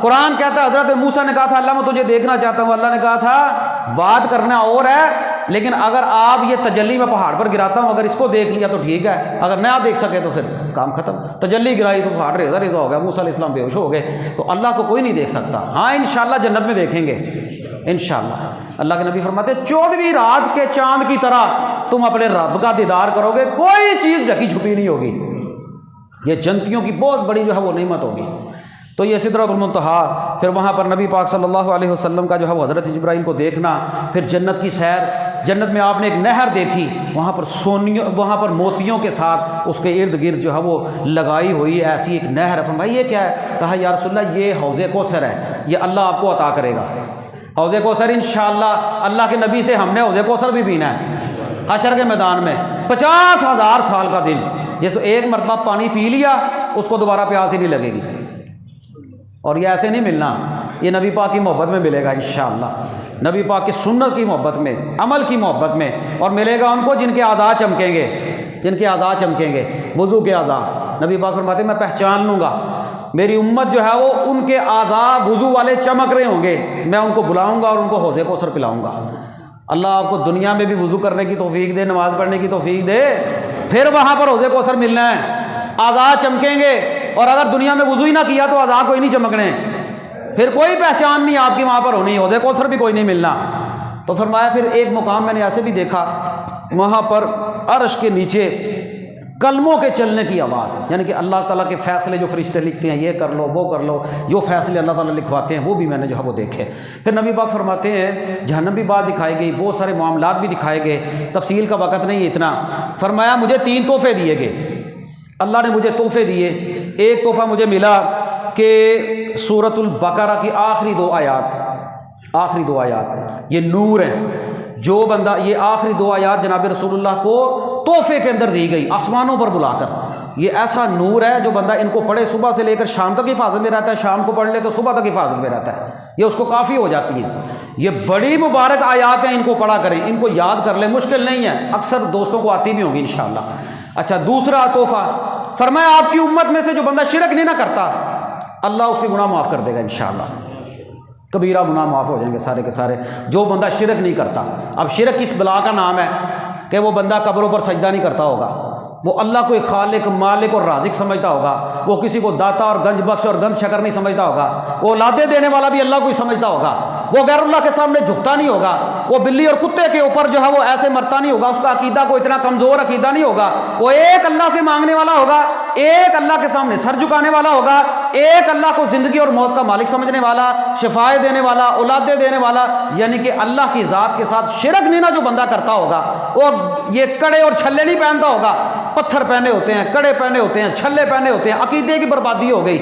قرآن کہتا ہے حضرت موسیٰ نے کہا تھا اللہ میں تجھے دیکھنا چاہتا ہوں، اللہ نے کہا تھا بات کرنا اور ہے لیکن اگر آپ یہ تجلی میں پہاڑ پر گراتا ہوں، اگر اس کو دیکھ لیا تو ٹھیک ہے، اگر نہ دیکھ سکے تو پھر کام ختم۔ تجلی گرائی تو پہاڑ ریزہ ریزہ ہو گیا، موسیٰ علیہ السلام بے ہوش ہو گئے، تو اللہ کو کوئی نہیں دیکھ سکتا۔ ہاں انشاءاللہ جنت میں دیکھیں گے انشاءاللہ۔ اللہ کے نبی فرماتے ہیں 14ویں رات کے چاند کی طرح تم اپنے رب کا دیدار کرو گے، کوئی چیز ڈھکی چھپی نہیں ہوگی۔ یہ جنتیوں کی بہت بڑی جو ہے وہ نعمت ہوگی۔ تو یہ سدرۃ المنتہا، پھر وہاں پر نبی پاک صلی اللہ علیہ وسلم کا جو ہے وہ حضرت جبرائیل کو دیکھنا، پھر جنت کی سیر، جنت میں آپ نے ایک نہر دیکھی، وہاں پر موتیوں کے ساتھ اس کے ارد گرد جو ہے وہ لگائی ہوئی ایسی ایک نہر ہے۔ فرمایا یہ کیا ہے؟ کہا یا رسول اللہ یہ حوض کوثر ہے، یہ اللہ آپ کو عطا کرے گا۔ حوض کوثر انشاءاللہ اللہ کے نبی سے ہم نے حوض کوثر بھی پینا ہے حشر کے میدان میں۔ 50,000 سال کا دن، جس ایک مرتبہ پانی پی لیا اس کو دوبارہ پیاس ہی نہیں لگے گی۔ اور یہ ایسے نہیں ملنا، یہ نبی پاک کی محبت میں ملے گا انشاءاللہ، نبی پاک کی سنت کی محبت میں، عمل کی محبت میں، اور ملے گا ان کو جن کے اعضاء چمکیں گے، جن کے اعضاء چمکیں گے، وضو کے اعضاء۔ نبی پاک فرماتے ہیں میں پہچان لوں گا، میری امت جو ہے وہ ان کے اعضاء وضو والے چمک رہے ہوں گے، میں ان کو بلاؤں گا اور ان کو حوض کوثر پلاؤں گا۔ اللہ آپ کو دنیا میں بھی وضو کرنے کی توفیق دے، نماز پڑھنے کی توفیق دے، پھر وہاں پر حوض کوثر ملنا ہے، اعضاء چمکیں گے۔ اور اگر دنیا میں وضو ہی نہ کیا تو اعضاء کوئی نہیں چمکنے، پھر کوئی پہچان نہیں آپ کی وہاں پر ہونی، حوض کوثر بھی کوئی نہیں ملنا۔ تو فرمایا پھر ایک مقام میں نے ایسے بھی دیکھا، وہاں پر عرش کے نیچے کلموں کے چلنے کی آواز، یعنی کہ اللہ تعالیٰ کے فیصلے جو فرشتے لکھتے ہیں، یہ کر لو وہ کر لو، جو فیصلے اللہ تعالیٰ لکھواتے ہیں وہ بھی میں نے جو ہے وہ دیکھے۔ پھر نبی پاک فرماتے ہیں جہنم بھی بات دکھائی گئی، بہت سارے معاملات بھی دکھائے گئے، تفصیل کا وقت نہیں اتنا۔ فرمایا مجھے 3 تحفے دیے گئے، اللہ نے مجھے تحفے دیے۔ ایک تحفہ مجھے ملا کہ سورۃ البقرہ کی آخری 2 آیات یہ نور ہیں۔ جو بندہ یہ آخری 2 آیات جناب رسول اللہ کو تحفے کے اندر دی گئی آسمانوں پر بلا کر، یہ ایسا نور ہے جو بندہ ان کو پڑھے صبح سے لے کر شام تک حفاظت میں رہتا ہے، شام کو پڑھ لے تو صبح تک حفاظت میں رہتا ہے، یہ اس کو کافی ہو جاتی ہیں۔ یہ بڑی مبارک آیات ہیں، ان کو پڑھا کریں، ان کو یاد کر لیں، مشکل نہیں ہے، اکثر دوستوں کو آتی بھی ہوگی انشاءاللہ۔ اچھا دوسرا تحفہ فرمایا آپ کی امت میں سے جو بندہ شرک نہیں نہ کرتا اللہ اس کے گناہ معاف کر دے گا انشاءاللہ، کبیرہ گناہ معاف ہو جائیں گے سارے کے سارے، جو بندہ شرک نہیں کرتا۔ اب شرک کس بلا کا نام ہے کہ وہ بندہ قبروں پر سجدہ نہیں کرتا ہوگا، وہ اللہ کو ایک خالق مالک اور رازق سمجھتا ہوگا، وہ کسی کو داتا اور گنج بخش اور گنج شکر نہیں سمجھتا ہوگا، وہ اولادیں دینے والا بھی اللہ کو ہی سمجھتا ہوگا، وہ غیر اللہ کے سامنے جھکتا نہیں ہوگا، وہ بلی اور کتے کے اوپر جو ہے وہ ایسے مرتا نہیں ہوگا، اس کا عقیدہ کو اتنا کمزور عقیدہ نہیں ہوگا، وہ ایک اللہ سے مانگنے والا ہوگا، ایک اللہ کے سامنے سر جھکانے والا ہوگا، ایک اللہ کو زندگی اور موت کا مالک سمجھنے والا، شفائیں دینے والا، اولادیں دینے والا، یعنی کہ اللہ کی ذات کے ساتھ شرک نہیں نہ جو بندہ کرتا ہوگا، وہ یہ کڑے اور چھلے نہیں پہنتا ہوگا، پتھر پہنے ہوتے ہیں، کڑے پہنے ہوتے ہیں، چھلے پہنے ہوتے ہیں، عقیدے کی بربادی ہو گئی۔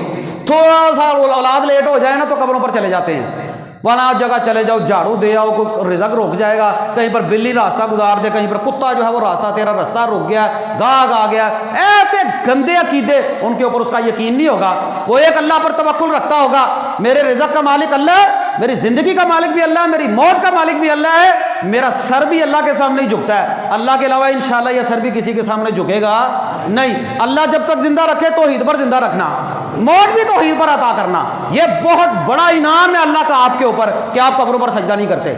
تھوڑا سا اولاد لیٹ ہو جائے نا تو قبروں پر چلے جاتے ہیں، وہاں جگہ چلے جاؤ، جھاڑو دے آؤ، کوئی رزق رک جائے گا، کہیں پر بلی راستہ گزار دے، کہیں پر کتا جو ہے وہ راستہ تیرا راستہ رک گیا، گاگ آ گیا، ایسے گندے عقیدے ان کے اوپر اس کا یقین نہیں ہوگا۔ وہ ایک اللہ پر توکل رکھتا ہوگا، میرے رزق کا مالک اللہ ہے، میری زندگی کا مالک بھی اللہ ہے، میری موت کا مالک بھی اللہ ہے، میرا سر بھی اللہ کے سامنے ہی جھکتا ہے، اللہ کے علاوہ انشاءاللہ یہ سر بھی کسی کے سامنے جھکے گا نہیں۔ اللہ جب تک زندہ رکھے توحید پر زندہ رکھنا، موت بھی توحید پر عطا کرنا، یہ بہت بڑا انعام ہے اللہ کا آپ کے اوپر کہ آپ قبروں پر سجدہ نہیں کرتے،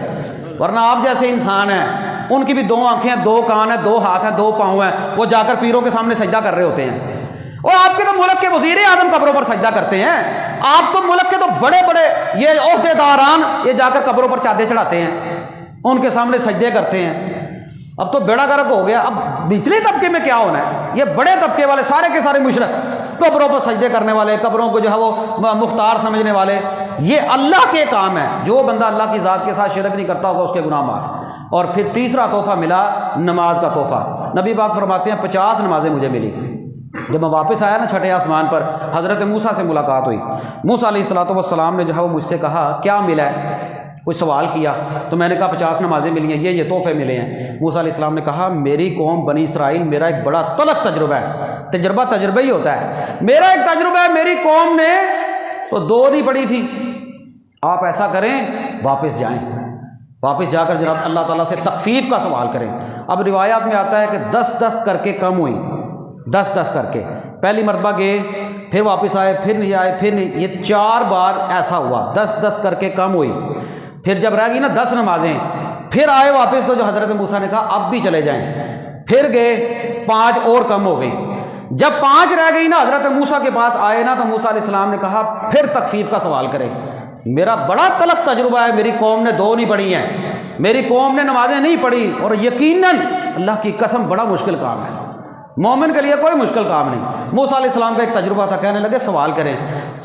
ورنہ آپ جیسے انسان ہیں ان کی بھی 2 آنکھیں ہیں، 2 کان ہیں، 2 ہاتھ ہیں، 2 پاؤں ہیں، وہ جا کر پیروں کے سامنے سجدہ کر رہے ہوتے ہیں، اور آپ کے تو ملک کے وزیر اعظم قبروں پر سجدہ کرتے ہیں، آپ تو ملک کے تو بڑے بڑے یہ عہدے داران یہ جا کر قبروں پر چادر چڑھاتے ہیں، ان کے سامنے سجدے کرتے ہیں۔ اب تو بیڑا گرک ہو گیا، اب نچلے طبقے میں کیا ہونا ہے، یہ بڑے طبقے والے سارے کے سارے مشرک، قبروں پر سجدے کرنے والے، قبروں کو جو ہے وہ مختار سمجھنے والے، یہ اللہ کے کام ہے۔ جو بندہ اللہ کی ذات کے ساتھ شرک نہیں کرتا ہوگا اس کے گناہ معاف۔ اور پھر تیسرا تحفہ ملا نماز کا تحفہ، نبی پاک فرماتے ہیں 50 نمازیں مجھے ملی۔ جب میں واپس آیا نا 6 آسمان پر، حضرت موسیٰ سے ملاقات ہوئی، موسیٰ علیہ السلام نے جو ہے وہ مجھ سے کہا کیا ملا ہے، کوئی سوال کیا، تو میں نے کہا 50 نمازیں ملی ہیں، یہ تحفے ملے ہیں۔ موسیٰ علیہ السلام نے کہا میری قوم بنی اسرائیل میرا ایک بڑا تلخ تجربہ ہے، تجربہ ہی ہوتا ہے، میرا ایک تجربہ ہے، میری قوم نے تو 2 نہیں پڑھی تھی، آپ ایسا کریں واپس جائیں، واپس جا کر جناب اللہ تعالیٰ سے تخفیف کا سوال کریں۔ اب روایات میں آتا ہے کہ 10 کر کے کم ہوئی، 10 کر کے، پہلی مرتبہ گئے پھر واپس آئے، پھر نہیں آئے، پھر نہیں، یہ 4 بار ایسا ہوا، 10 کر کے کم ہوئی۔ پھر جب رہ گئی نا 10 نمازیں، پھر آئے واپس تو جو حضرت موسیٰ نے کہا اب بھی چلے جائیں، پھر گئے، 5 اور کم ہو گئی۔ جب 5 رہ گئی نا، حضرت موسیٰ کے پاس آئے نا، تو موسیٰ علیہ السلام نے کہا پھر تخفیف کا سوال کریں، میرا بڑا تلخ تجربہ ہے، میری قوم نے 2 نہیں پڑھی ہیں، میری قوم نے نمازیں نہیں پڑھی، اور یقیناً اللہ کی قسم بڑا مشکل کام ہے، مومن کے لیے کوئی مشکل کام نہیں۔ موسیٰ علیہ السلام کا ایک تجربہ تھا، کہنے لگے سوال کریں۔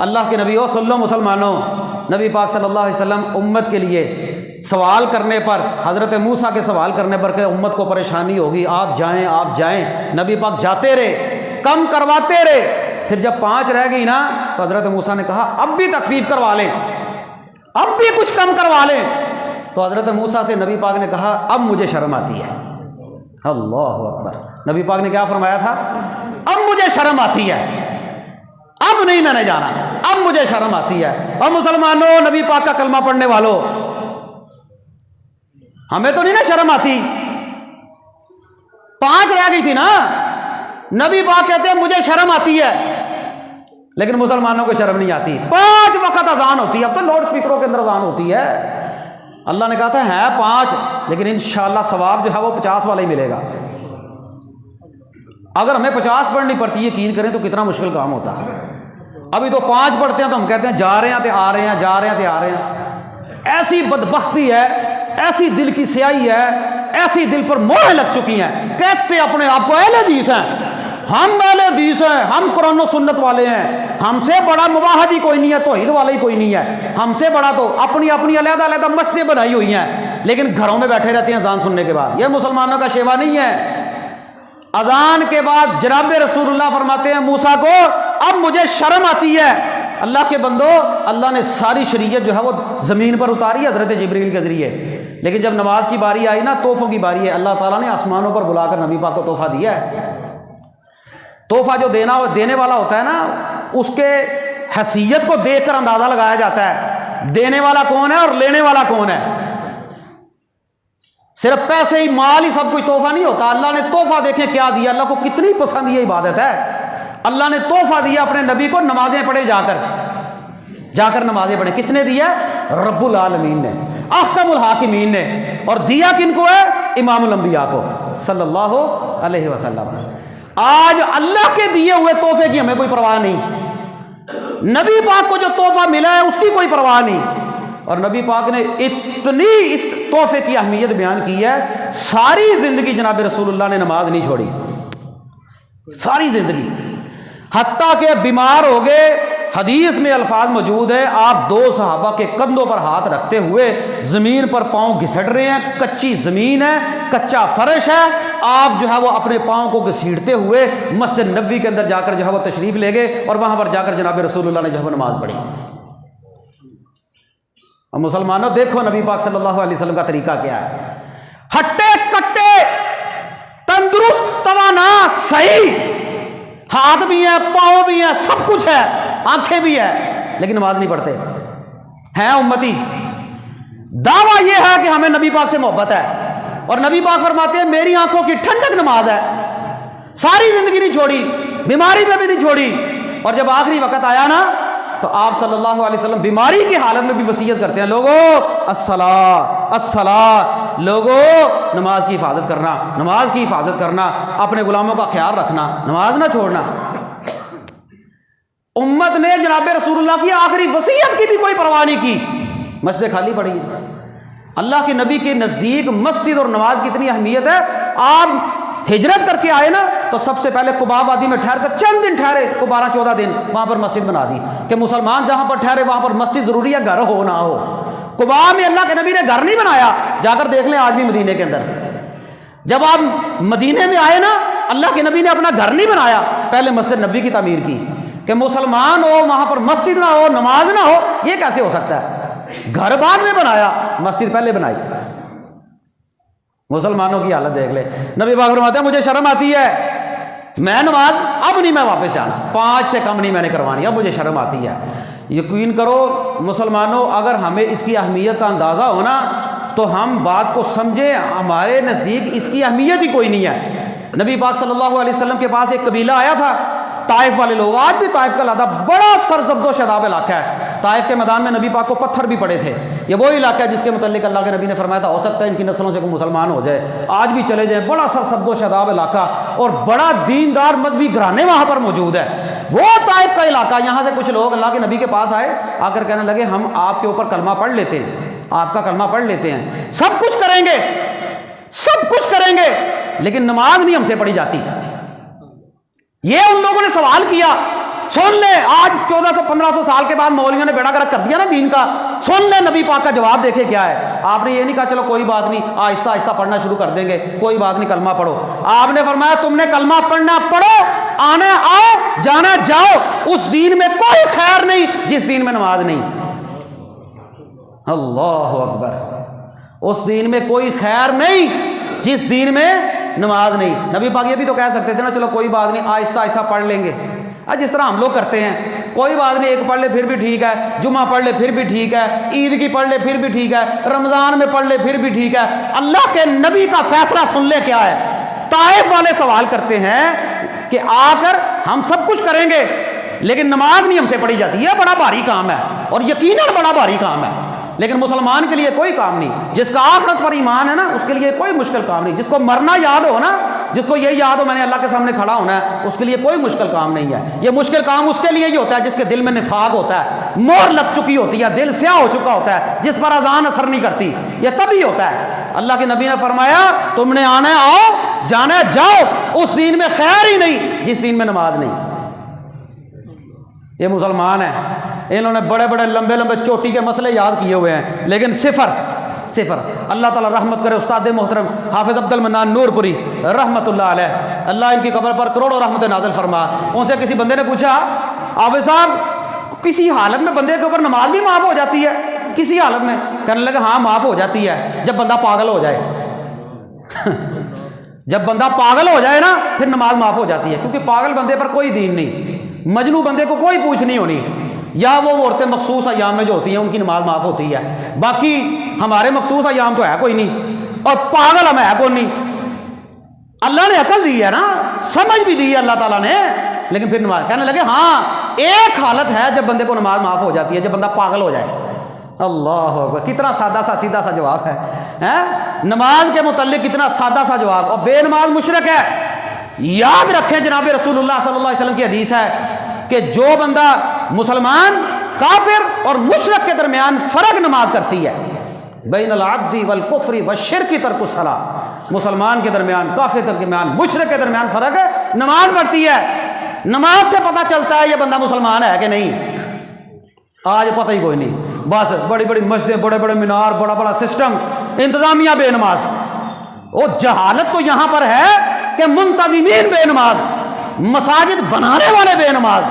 اللہ کے نبی سن لو مسلمانوں، نبی پاک صلی اللہ علیہ وسلم امت کے لیے سوال کرنے پر، حضرت موسیٰ کے سوال کرنے پر کہ امت کو پریشانی ہوگی، آپ جائیں، نبی پاک جاتے رہے، کم کرواتے رہے۔ پھر جب 5 رہ گئی نا، تو حضرت موسیٰ نے کہا اب بھی تخفیف کروا لیں، اب بھی کچھ کم کروا لیں۔ تو حضرت موسیٰ سے نبی پاک نے کہا اب مجھے شرم آتی ہے۔ اللہ اکبر، نبی پاک نے کیا فرمایا تھا؟ اب مجھے شرم آتی ہے، اب نہیں میں نے جانا، اب مجھے شرم آتی ہے۔ اور مسلمانوں، نبی پاک کا کلمہ پڑھنے والوں، ہمیں تو نہیں نا شرم آتی؟ 5 رہ گئی تھی نا، نبی پاک کہتے ہیں مجھے شرم آتی ہے، لیکن مسلمانوں کو شرم نہیں آتی۔ 5 وقت اذان ہوتی ہے، اب تو لاؤڈ سپیکروں کے اندر اذان ہوتی ہے۔ اللہ نے کہا تھا ہے 5، لیکن انشاءاللہ ثواب جو ہے وہ 50 والا ہی ملے گا۔ اگر ہمیں 50 پڑھنی پڑتی، یقین کریں تو کتنا مشکل کام ہوتا ہے۔ ابھی تو 5 پڑھتے ہیں تو ہم کہتے ہیں جا رہے ہیں تے آ رہے ہیں، جا رہے ہیں تے آ رہے ہیں۔ ایسی بدبختی ہے، ایسی دل کی سیاہی ہے، ایسی دل پر مہریں لگ چکی ہیں، کہتے اپنے آپ کو اہل حدیث ہیں، ہم اہل حدیث ہیں، ہم قرآن و سنت والے ہیں، ہم سے بڑا موحدی کوئی نہیں ہے، توحید والا ہی کوئی نہیں ہے، ہم سے بڑا تو اپنی علیحدہ علیحدہ مسجدیں بنائی ہوئی ہیں، لیکن گھروں میں بیٹھے رہتے ہیں اذان سننے کے بعد۔ یہ مسلمانوں کا شیوا نہیں ہے۔ اذان کے بعد جناب رسول اللہ فرماتے ہیں موسیٰ کو اب مجھے شرم آتی ہے۔ اللہ کے بندو، اللہ نے ساری شریعت جو ہے وہ زمین پر اتاری ہے حضرت جبریل کے ذریعے، لیکن جب نماز کی باری آئی نا، تحفوں کی باری ہے، اللہ تعالیٰ نے آسمانوں پر بلا کر نبی پاک کو تحفہ دیا ہے۔ تحفہ جو دینے والا ہوتا ہے نا، اس کے حیثیت کو دیکھ کر اندازہ لگایا جاتا ہے دینے والا کون ہے اور لینے والا کون ہے۔ صرف پیسے ہی، مال ہی سب کچھ تحفہ نہیں ہوتا۔ اللہ نے تحفہ دیکھیں کیا دیا، اللہ کو کتنی پسند یہ عبادت ہے۔ اللہ نے تحفہ دیا اپنے نبی کو، نمازیں پڑھیں، جا کر نمازیں پڑھیں۔ کس نے دیا؟ رب العالمین نے، احکم الحاکمین نے، اور دیا کن کو ہے؟ امام الانبیاء کو صلی اللہ علیہ وسلم۔ آج اللہ کے دیے ہوئے تحفے کی ہمیں کوئی پرواہ نہیں، نبی پاک کو جو تحفہ ملا ہے اس کی کوئی پرواہ نہیں۔ اور نبی پاک نے اتنی اس تحفے کی اہمیت بیان کی ہے، ساری زندگی جناب رسول اللہ نے نماز نہیں چھوڑی، ساری زندگی، حتیٰ کہ بیمار ہو گئے۔ حدیث میں الفاظ موجود ہے، آپ 2 صحابہ کے کندھوں پر ہاتھ رکھتے ہوئے زمین پر پاؤں گھسٹ رہے ہیں، کچی زمین ہے، کچا فرش ہے، آپ جو ہے وہ اپنے پاؤں کو گھسیٹتے ہوئے مسجد نبوی کے اندر جا کر جو ہے وہ تشریف لے گئے، اور وہاں پر جا کر جناب رسول اللہ نے جو ہے وہ نماز پڑھی۔ اور مسلمانوں دیکھو نبی پاک صلی اللہ علیہ وسلم کا طریقہ کیا ہے، ہٹے کٹے، تندرست، توانا، صحیح، ہاتھ بھی ہیں، پاؤں بھی ہیں، سب کچھ ہے، آنکھیں بھی ہے، لیکن نماز نہیں پڑھتے ہیں۔ امتی دعویٰ یہ ہے کہ ہمیں نبی پاک سے محبت ہے، اور نبی پاک فرماتے ہیں میری آنکھوں کی ٹھنڈک نماز ہے، ساری زندگی نہیں چھوڑی، بیماری میں بھی نہیں چھوڑی، اور جب آخری وقت آیا نا تو آپ صلی اللہ علیہ وسلم بیماری کی حالت میں بھی وصیت کرتے ہیں، لوگو الصلاۃ الصلاۃ، لوگو نماز کی حفاظت کرنا، نماز کی حفاظت کرنا، اپنے غلاموں کا خیال رکھنا، نماز نہ چھوڑنا۔ امت نے جناب رسول اللہ کی آخری وصیت کی بھی کوئی پرواہ نہیں کی، مسجدیں خالی پڑی ہیں۔ اللہ کے نبی کے نزدیک مسجد اور نماز کی اتنی اہمیت ہے، آپ ہجرت کر کے آئے نا تو سب سے پہلے قباء وادی میں ٹھہر کر چند دن ٹھہرے، کو 12-14 دن وہاں پر مسجد بنا دی کہ مسلمان جہاں پر ٹھہرے وہاں پر مسجد ضروری ہے، گھر ہو نہ ہو۔ قباء میں اللہ کے نبی نے گھر نہیں بنایا، جا کر دیکھ لیں آج بھی مدینے کے اندر، جب آپ مدینے میں آئے نا اللہ کے نبی نے اپنا گھر نہیں بنایا، پہلے مسجد نبوی کی تعمیر کی کہ مسلمان ہو وہاں پر مسجد نہ ہو، نماز نہ ہو، یہ کیسے ہو سکتا ہے؟ گھر بعد میں بنایا، مسجد پہلے بنائی۔ مسلمانوں کی حالت دیکھ لے، نبی پاک فرماتے ہیں مجھے شرم آتی ہے، میں نماز اب نہیں میں واپس جانا، 5 سے کم نہیں میں نے کروانی، اب مجھے شرم آتی ہے۔ یقین کرو مسلمانوں، اگر ہمیں اس کی اہمیت کا اندازہ ہونا تو ہم بات کو سمجھیں، ہمارے نزدیک اس کی اہمیت ہی کوئی نہیں ہے۔ نبی پاک صلی اللہ علیہ وسلم کے پاس ایک قبیلہ آیا تھا، طائف والے لوگ، آج بھی طائف کا علاقہ بڑا سرزبد و شاداب علاقہ ہے، طائف کے میدان میں نبی پاک کو پتھر بھی پڑے تھے. یہ وہی علاقہ ہے جس کے متعلق اللہ کے نبی نے فرمایا تھا ہو سکتا ہے ان کی نسلوں سے کوئی مسلمان ہو جائے. آج بھی چلے جائیں, بڑا سا سد و شداب علاقہ اور بڑا دیندار مذہبی گھرانے وہاں پر موجود ہے. وہ طائف کا علاقہ. یہاں سے کچھ لوگ اللہ کے نبی کے پاس آئے, آ کر کہنے لگے ہم آپ کے اوپر کلمہ پڑھ لیتے ہیں, آپ کا کلمہ پڑھ لیتے ہیں, سب کچھ کریں گے, سب کچھ کریں گے, لیکن نماز نہیں ہم سے پڑھی جاتی. یہ ان لوگوں نے سوال کیا. سن لیں, آج 1400-1500 سال کے بعد مولویوں نے بیڑا گرک کر دیا نا دین کا. سن لیں نبی پاک کا جواب دیکھے کیا ہے. آپ نے یہ نہیں کہا چلو کوئی بات نہیں آہستہ آہستہ پڑھنا شروع کر دیں گے, کوئی بات نہیں کلمہ پڑھو. آپ نے فرمایا تم نے کلمہ پڑھنا پڑھو, آنا آؤ, جانا جاؤ. اس دین میں کوئی خیر نہیں جس دین میں نماز نہیں. اللہ اکبر. اس دین میں کوئی خیر نہیں جس دین میں نماز نہیں. نبی پاک یہ بھی تو کہہ سکتے تھے نا چلو کوئی بات نہیں آہستہ آہستہ پڑھ لیں گے, جس طرح ہم لوگ کرتے ہیں. کوئی بات نہیں, ایک پڑھ لے پھر بھی ٹھیک ہے, جمعہ پڑھ لے پھر بھی ٹھیک ہے, عید کی پڑھ لے پھر بھی ٹھیک ہے, رمضان میں پڑھ لے پھر بھی ٹھیک ہے. اللہ کے نبی کا فیصلہ سن لے کیا ہے. طائف والے سوال کرتے ہیں کہ آ کر ہم سب کچھ کریں گے لیکن نماز نہیں ہم سے پڑھی جاتی. یہ بڑا بھاری کام ہے اور یقیناً بڑا بھاری کام ہے, لیکن مسلمان کے لیے کوئی کام نہیں. جس کا آخرت پر ایمان ہے نا اس کے لیے کوئی مشکل کام نہیں. جس کو مرنا یاد ہو نا, جس کو یہ یاد ہو میں نے اللہ کے سامنے کھڑا ہونا ہے, اس کے لیے کوئی مشکل کام نہیں ہے. یہ مشکل کام اس کے لیے ہی ہوتا ہے جس کے دل میں نفاق ہوتا ہے, مور لگ چکی ہوتی ہے, دل سیاہ ہو چکا ہوتا ہے, جس پر اذان اثر نہیں کرتی. یہ تبھی ہوتا ہے. اللہ کے نبی نے فرمایا تم نے آنا ہے آؤ, جانا ہے جاؤ. اس دین میں خیر ہی نہیں جس دین میں نماز نہیں. یہ مسلمان ہیں, انہوں نے بڑے بڑے لمبے لمبے چوٹی کے مسئلے یاد کیے ہوئے ہیں لیکن صفر. اللہ تعالیٰ رحمت کرے استاد محترم حافظ عبد المنان نور پوری رحمت اللہ علیہ, اللہ ان کی قبر پر کروڑوں رحمت نازل فرما. ان سے کسی بندے نے پوچھا حافظ صاحب کسی حالت میں بندے کے اوپر نماز بھی معاف ہو جاتی ہے؟ کسی حالت میں؟ کہنے لگا ہاں معاف ہو جاتی ہے جب بندہ پاگل ہو جائے. جب بندہ پاگل ہو جائے نا پھر نماز معاف ہو جاتی ہے, کیونکہ پاگل بندے پر کوئی دین نہیں, مجنون بندے کو کوئی پوچھ نہیں ہونی. یا وہ عورتیں مخصوص ایام میں جو ہوتی ہیں ان کی نماز معاف ہوتی ہے, باقی ہمارے مخصوص ایام تو ہے کوئی نہیں, اور پاگل ہمیں ہے کوئی نہیں. اللہ نے عقل دی ہے نا, سمجھ بھی دی ہے اللہ تعالیٰ نے, لیکن پھر نماز. کہنے لگے ہاں ایک حالت ہے جب بندے کو نماز معاف ہو جاتی ہے, جب بندہ پاگل ہو جائے. اللہ اکبر, کتنا سادہ سا سیدھا سا جواب ہے نماز کے متعلق, کتنا سادہ سا جواب. اور بے نماز مشرک ہے. یاد رکھیں جناب رسول اللہ صلی اللہ علیہ وسلم کی حدیث ہے کہ جو بندہ مسلمان کافر اور مشرک کے درمیان فرق نماز کرتی ہے, بین العبد والکفر والشرک ترک الصلاۃ, مسلمان کے درمیان کافر کے درمیان مشرک کے درمیان فرق ہے, نماز پڑھتی ہے. نماز سے پتہ چلتا ہے یہ بندہ مسلمان ہے کہ نہیں. آج پتہ ہی کوئی نہیں, بس بڑی بڑی مسجدیں, بڑے بڑے مینار, بڑا بڑا سسٹم, انتظامیہ بے نماز. وہ جہالت تو یہاں پر ہے کہ منتظمین بے نماز, مساجد بنانے والے بے نماز,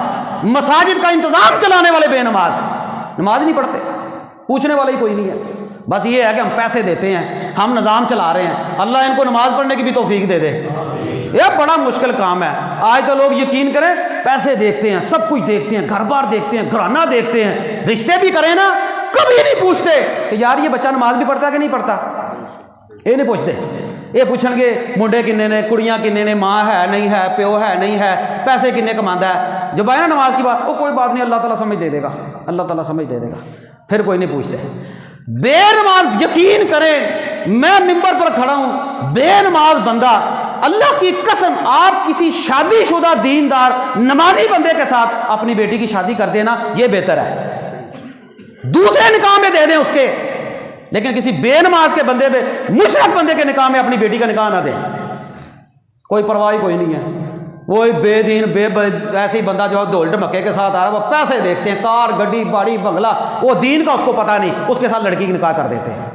مساجد کا انتظام چلانے والے بے نماز, نماز نہیں پڑھتے, پوچھنے والا ہی کوئی نہیں ہے. بس یہ ہے کہ ہم پیسے دیتے ہیں, ہم نظام چلا رہے ہیں, اللہ ان کو نماز پڑھنے کی بھی توفیق دے دے. یہ بڑا مشکل کام ہے. آج تو لوگ یقین کریں پیسے دیکھتے ہیں, سب کچھ دیکھتے ہیں, گھر بار دیکھتے ہیں, گھرانہ دیکھتے ہیں, رشتے بھی کریں نا کبھی نہیں پوچھتے کہ یار یہ بچہ نماز بھی پڑھتا ہے کہ نہیں پڑھتا. یہ نہیں پوچھتے. یہ پوچھیں گے منڈے کنے نے, کڑیاں کنے نے, ماں ہے نہیں ہے, پیو ہے نہیں ہے, پیسے کنے کماندا ہے. جب آیا نماز کی بات, وہ کوئی بات نہیں, اللہ تعالیٰ سمجھ دے دے گا, اللہ تعالیٰ سمجھ دے دے گا. پھر کوئی نہیں پوچھتے. بے نماز, یقین کریں میں ممبر پر کھڑا ہوں, بے نماز بندہ, اللہ کی قسم آپ کسی شادی شدہ دیندار نمازی بندے کے ساتھ اپنی بیٹی کی شادی کر دینا یہ بہتر ہے, دوسرے نکاح میں دے دیں اس کے, لیکن کسی بے نماز کے بندے پہ, مشرک بندے کے نکاح میں اپنی بیٹی کا نکاح نہ دیں. کوئی پرواہ کوئی نہیں ہے. وہ بے دین ایسے ہی بندہ جو دھول ڈھمکے کے ساتھ آ رہا ہے, وہ پیسے دیکھتے ہیں, کار گڈی باڑی بنگلہ, وہ دین کا اس کو پتہ نہیں, اس کے ساتھ لڑکی کی نکاح کر دیتے ہیں.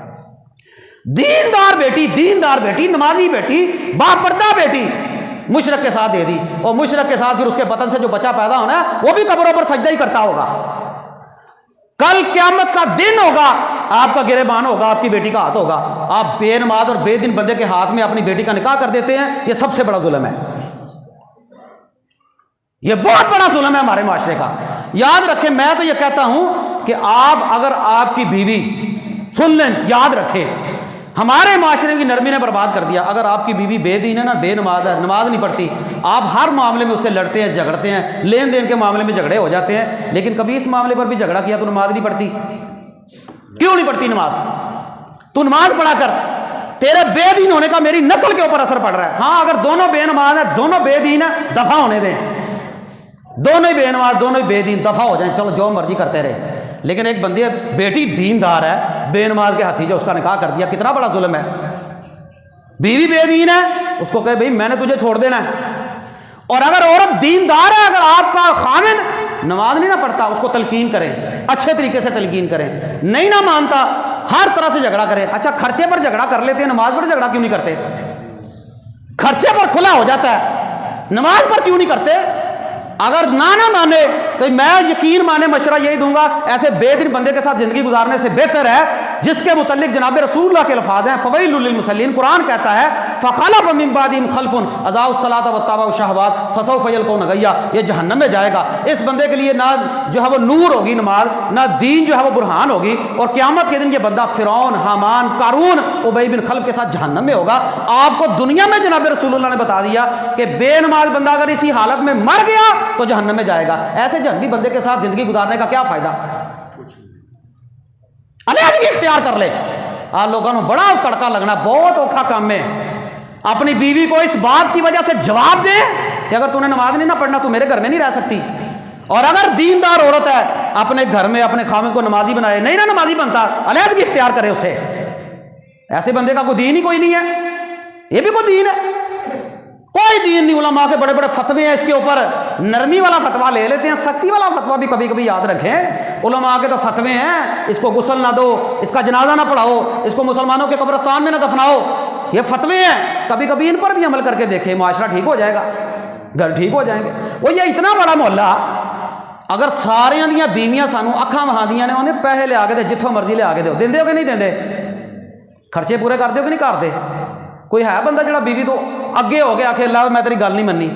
دیندار بیٹی, نمازی بیٹی, باپردہ بیٹی مشرک کے ساتھ دے دی, اور مشرک کے ساتھ پھر اس کے بطن سے جو بچہ پیدا ہونا ہے وہ بھی قبروں پر سجدہ ہی کرتا ہوگا. کل قیامت کا دن ہوگا, آپ کا گریبان ہوگا, آپ کی بیٹی کا ہاتھ ہوگا. آپ بے نماز اور بے دین بندے کے ہاتھ میں اپنی بیٹی کا نکاح کر دیتے ہیں, یہ سب سے بڑا ظلم ہے. یہ بہت بڑا ظلم ہے ہمارے معاشرے کا. یاد رکھیں, میں تو یہ کہتا ہوں کہ اگر آپ کی بیوی, سن لیں, یاد رکھیں, ہمارے معاشرے کی نرمی نے برباد کر دیا. اگر آپ کی بیوی بے دین ہے نا، بے نماز ہے، نماز نہیں پڑھتی، آپ ہر معاملے میں اس سے لڑتے ہیں، جھگڑتے ہیں، لین دین کے معاملے میں جھگڑے ہو جاتے ہیں، لیکن کبھی اس معاملے پر بھی جھگڑا کیا تو نماز نہیں پڑھتی. کیوں نہیں پڑھتی نماز؟ تو نماز پڑھا کر. تیرے بے دین ہونے کا میری نسل کے اوپر اثر پڑ رہا ہے. ہاں اگر دونوں بے نماز ہیں، دونوں بے دین ہیں، دفع ہونے دیں. دونوں ہی بے نماز، دونوں ہی بے دین، دفع ہو جائیں، چلو جو مرضی کرتے رہے. لیکن ایک بندی بیٹی دیندار ہے، بے نماز کے ہاتھی جو اس کا نکاح کر دیا، کتنا بڑا ظلم ہے. بیوی بے دین ہے، اس کو کہے بھئی میں نے تجھے چھوڑ دینا ہے. اور اگر عورت دیندار ہے، اگر آپ کا خاوند نماز نہیں نہ پڑھتا، اس کو تلقین کریں، اچھے طریقے سے تلقین کریں. نہیں نہ مانتا، ہر طرح سے جھگڑا کریں. اچھا خرچے پر جھگڑا کر لیتے ہیں، نماز پر جھگڑا کیوں نہیں کرتے؟ خرچے پر کھلا ہو جاتا ہے، نماز پر کیوں نہیں کرتے؟ اگر نہ مانے تو میں یقین مانے مشورہ یہی دوں گا، ایسے بے دین بندے کے ساتھ زندگی گزارنے سے بہتر ہے جس کے متعلق جناب رسول اللہ کے الفاظ ہیں فویل للمصلین. قرآن کہتا ہے فخلف من بعدہم خلف اضاعوا الصلاۃ واتبعوا الشہوات فسوف یلقون غیا. یہ جہنم میں جائے گا. اس بندے کے لیے نہ جو ہے وہ نور ہوگی نماز، نہ دین جو ہے وہ برہان ہوگی، اور قیامت کے دن یہ بندہ فرعون، حامان، قارون، ابی بن خلف کے ساتھ جہنم میں ہوگا. آپ کو دنیا میں جناب رسول اللہ نے بتا دیا کہ بے نماز بندہ اگر اسی حالت میں مر گیا تو جہنم میں جائے گا. ایسے جہنمی بندے کے ساتھ زندگی گزارنے کا کیا فائدہ؟ علیحدگی اختیار کر لے. آپ لوگوں کو بڑا تڑکا لگنا، بہت اوکھا کام ہے. اپنی بیوی کو اس بات کی وجہ سے جواب دے کہ اگر تو نے نماز نہیں نہ پڑھنا تو میرے گھر میں نہیں رہ سکتی. اور اگر دیندار عورت ہے، اپنے گھر میں اپنے خاوند کو نمازی بنائے، نہیں نہ نمازی بنتا، علیحدگی اختیار کرے اسے. ایسے بندے کا کوئی دین ہی کوئی نہیں ہے. یہ بھی کوئی دین ہے؟ کوئی دین نہیں. علماء کے بڑے بڑے فتوے ہیں اس کے اوپر. نرمی والا فتوا لے لیتے ہیں، سختی والا فتوا بھی کبھی کبھی یاد رکھیں. علماء کے تو فتوے ہیں، اس کو غسل نہ دو، اس کا جنازہ نہ پڑھاؤ، اس کو مسلمانوں کے قبرستان میں نہ دفناؤ. یہ فتوے ہیں، کبھی کبھی ان پر بھی عمل کر کے دیکھیں، معاشرہ ٹھیک ہو جائے گا، گھر ٹھیک ہو جائیں گے. وہ یہ اتنا بڑا محلہ، اگر سارے دیاں بیویاں سانو اکھاں وہاں دیاں نے، انہیں پیسے لے آ کے دے، جتھوں مرضی لے آ کے دو، دیں ہو کہ نہیں دیں؟ خرچے پورے کر دو کہ نہیں کرتے؟ کوئی ہے بندہ جڑا بیوی تو اگے ہو گیا آخر اللہ میں تیری گل نہیں مننی؟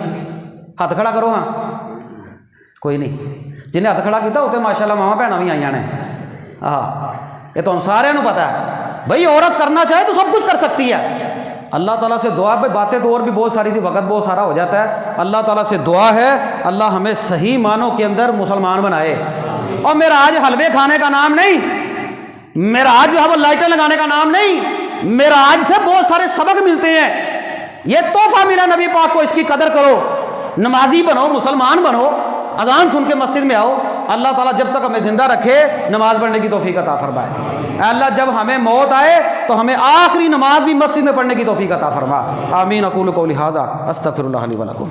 ہاتھ کھڑا کرو. ہاں کوئی نہیں. جنہیں ہاتھ کھڑا کیتا ہوتے ماشاءاللہ ماما بھیناں بھی آئیاں نے. یہ تو ہم سارے پتا ہے بھائی، عورت کرنا چاہے تو سب کچھ کر سکتی ہے. اللہ تعالیٰ سے دعا پہ، باتیں تو اور بھی بہت ساری تھی، وقت بہت سارا ہو جاتا ہے. اللہ تعالیٰ سے دعا ہے اللہ ہمیں صحیح معنوں کے اندر مسلمان بنائے. اور معراج حلوے کھانے کا نام نہیں، معراج جو ہے وہ لائٹیں لگانے کا نام نہیں. معراج سے بہت سارے سبق ملتے ہیں. یہ تحفہ ملا نبی پاک کو، اس کی قدر کرو، نمازی بنو، مسلمان بنو، اذان سن کے مسجد میں آؤ. اللہ تعالیٰ جب تک ہمیں زندہ رکھے نماز پڑھنے کی توفیق عطا فرمائے. اے اللہ جب ہمیں موت آئے تو ہمیں آخری نماز بھی مسجد میں پڑھنے کی توفیق عطا فرما. آمین. اقول قولی ھذا استغفر اللہ لی ولکم.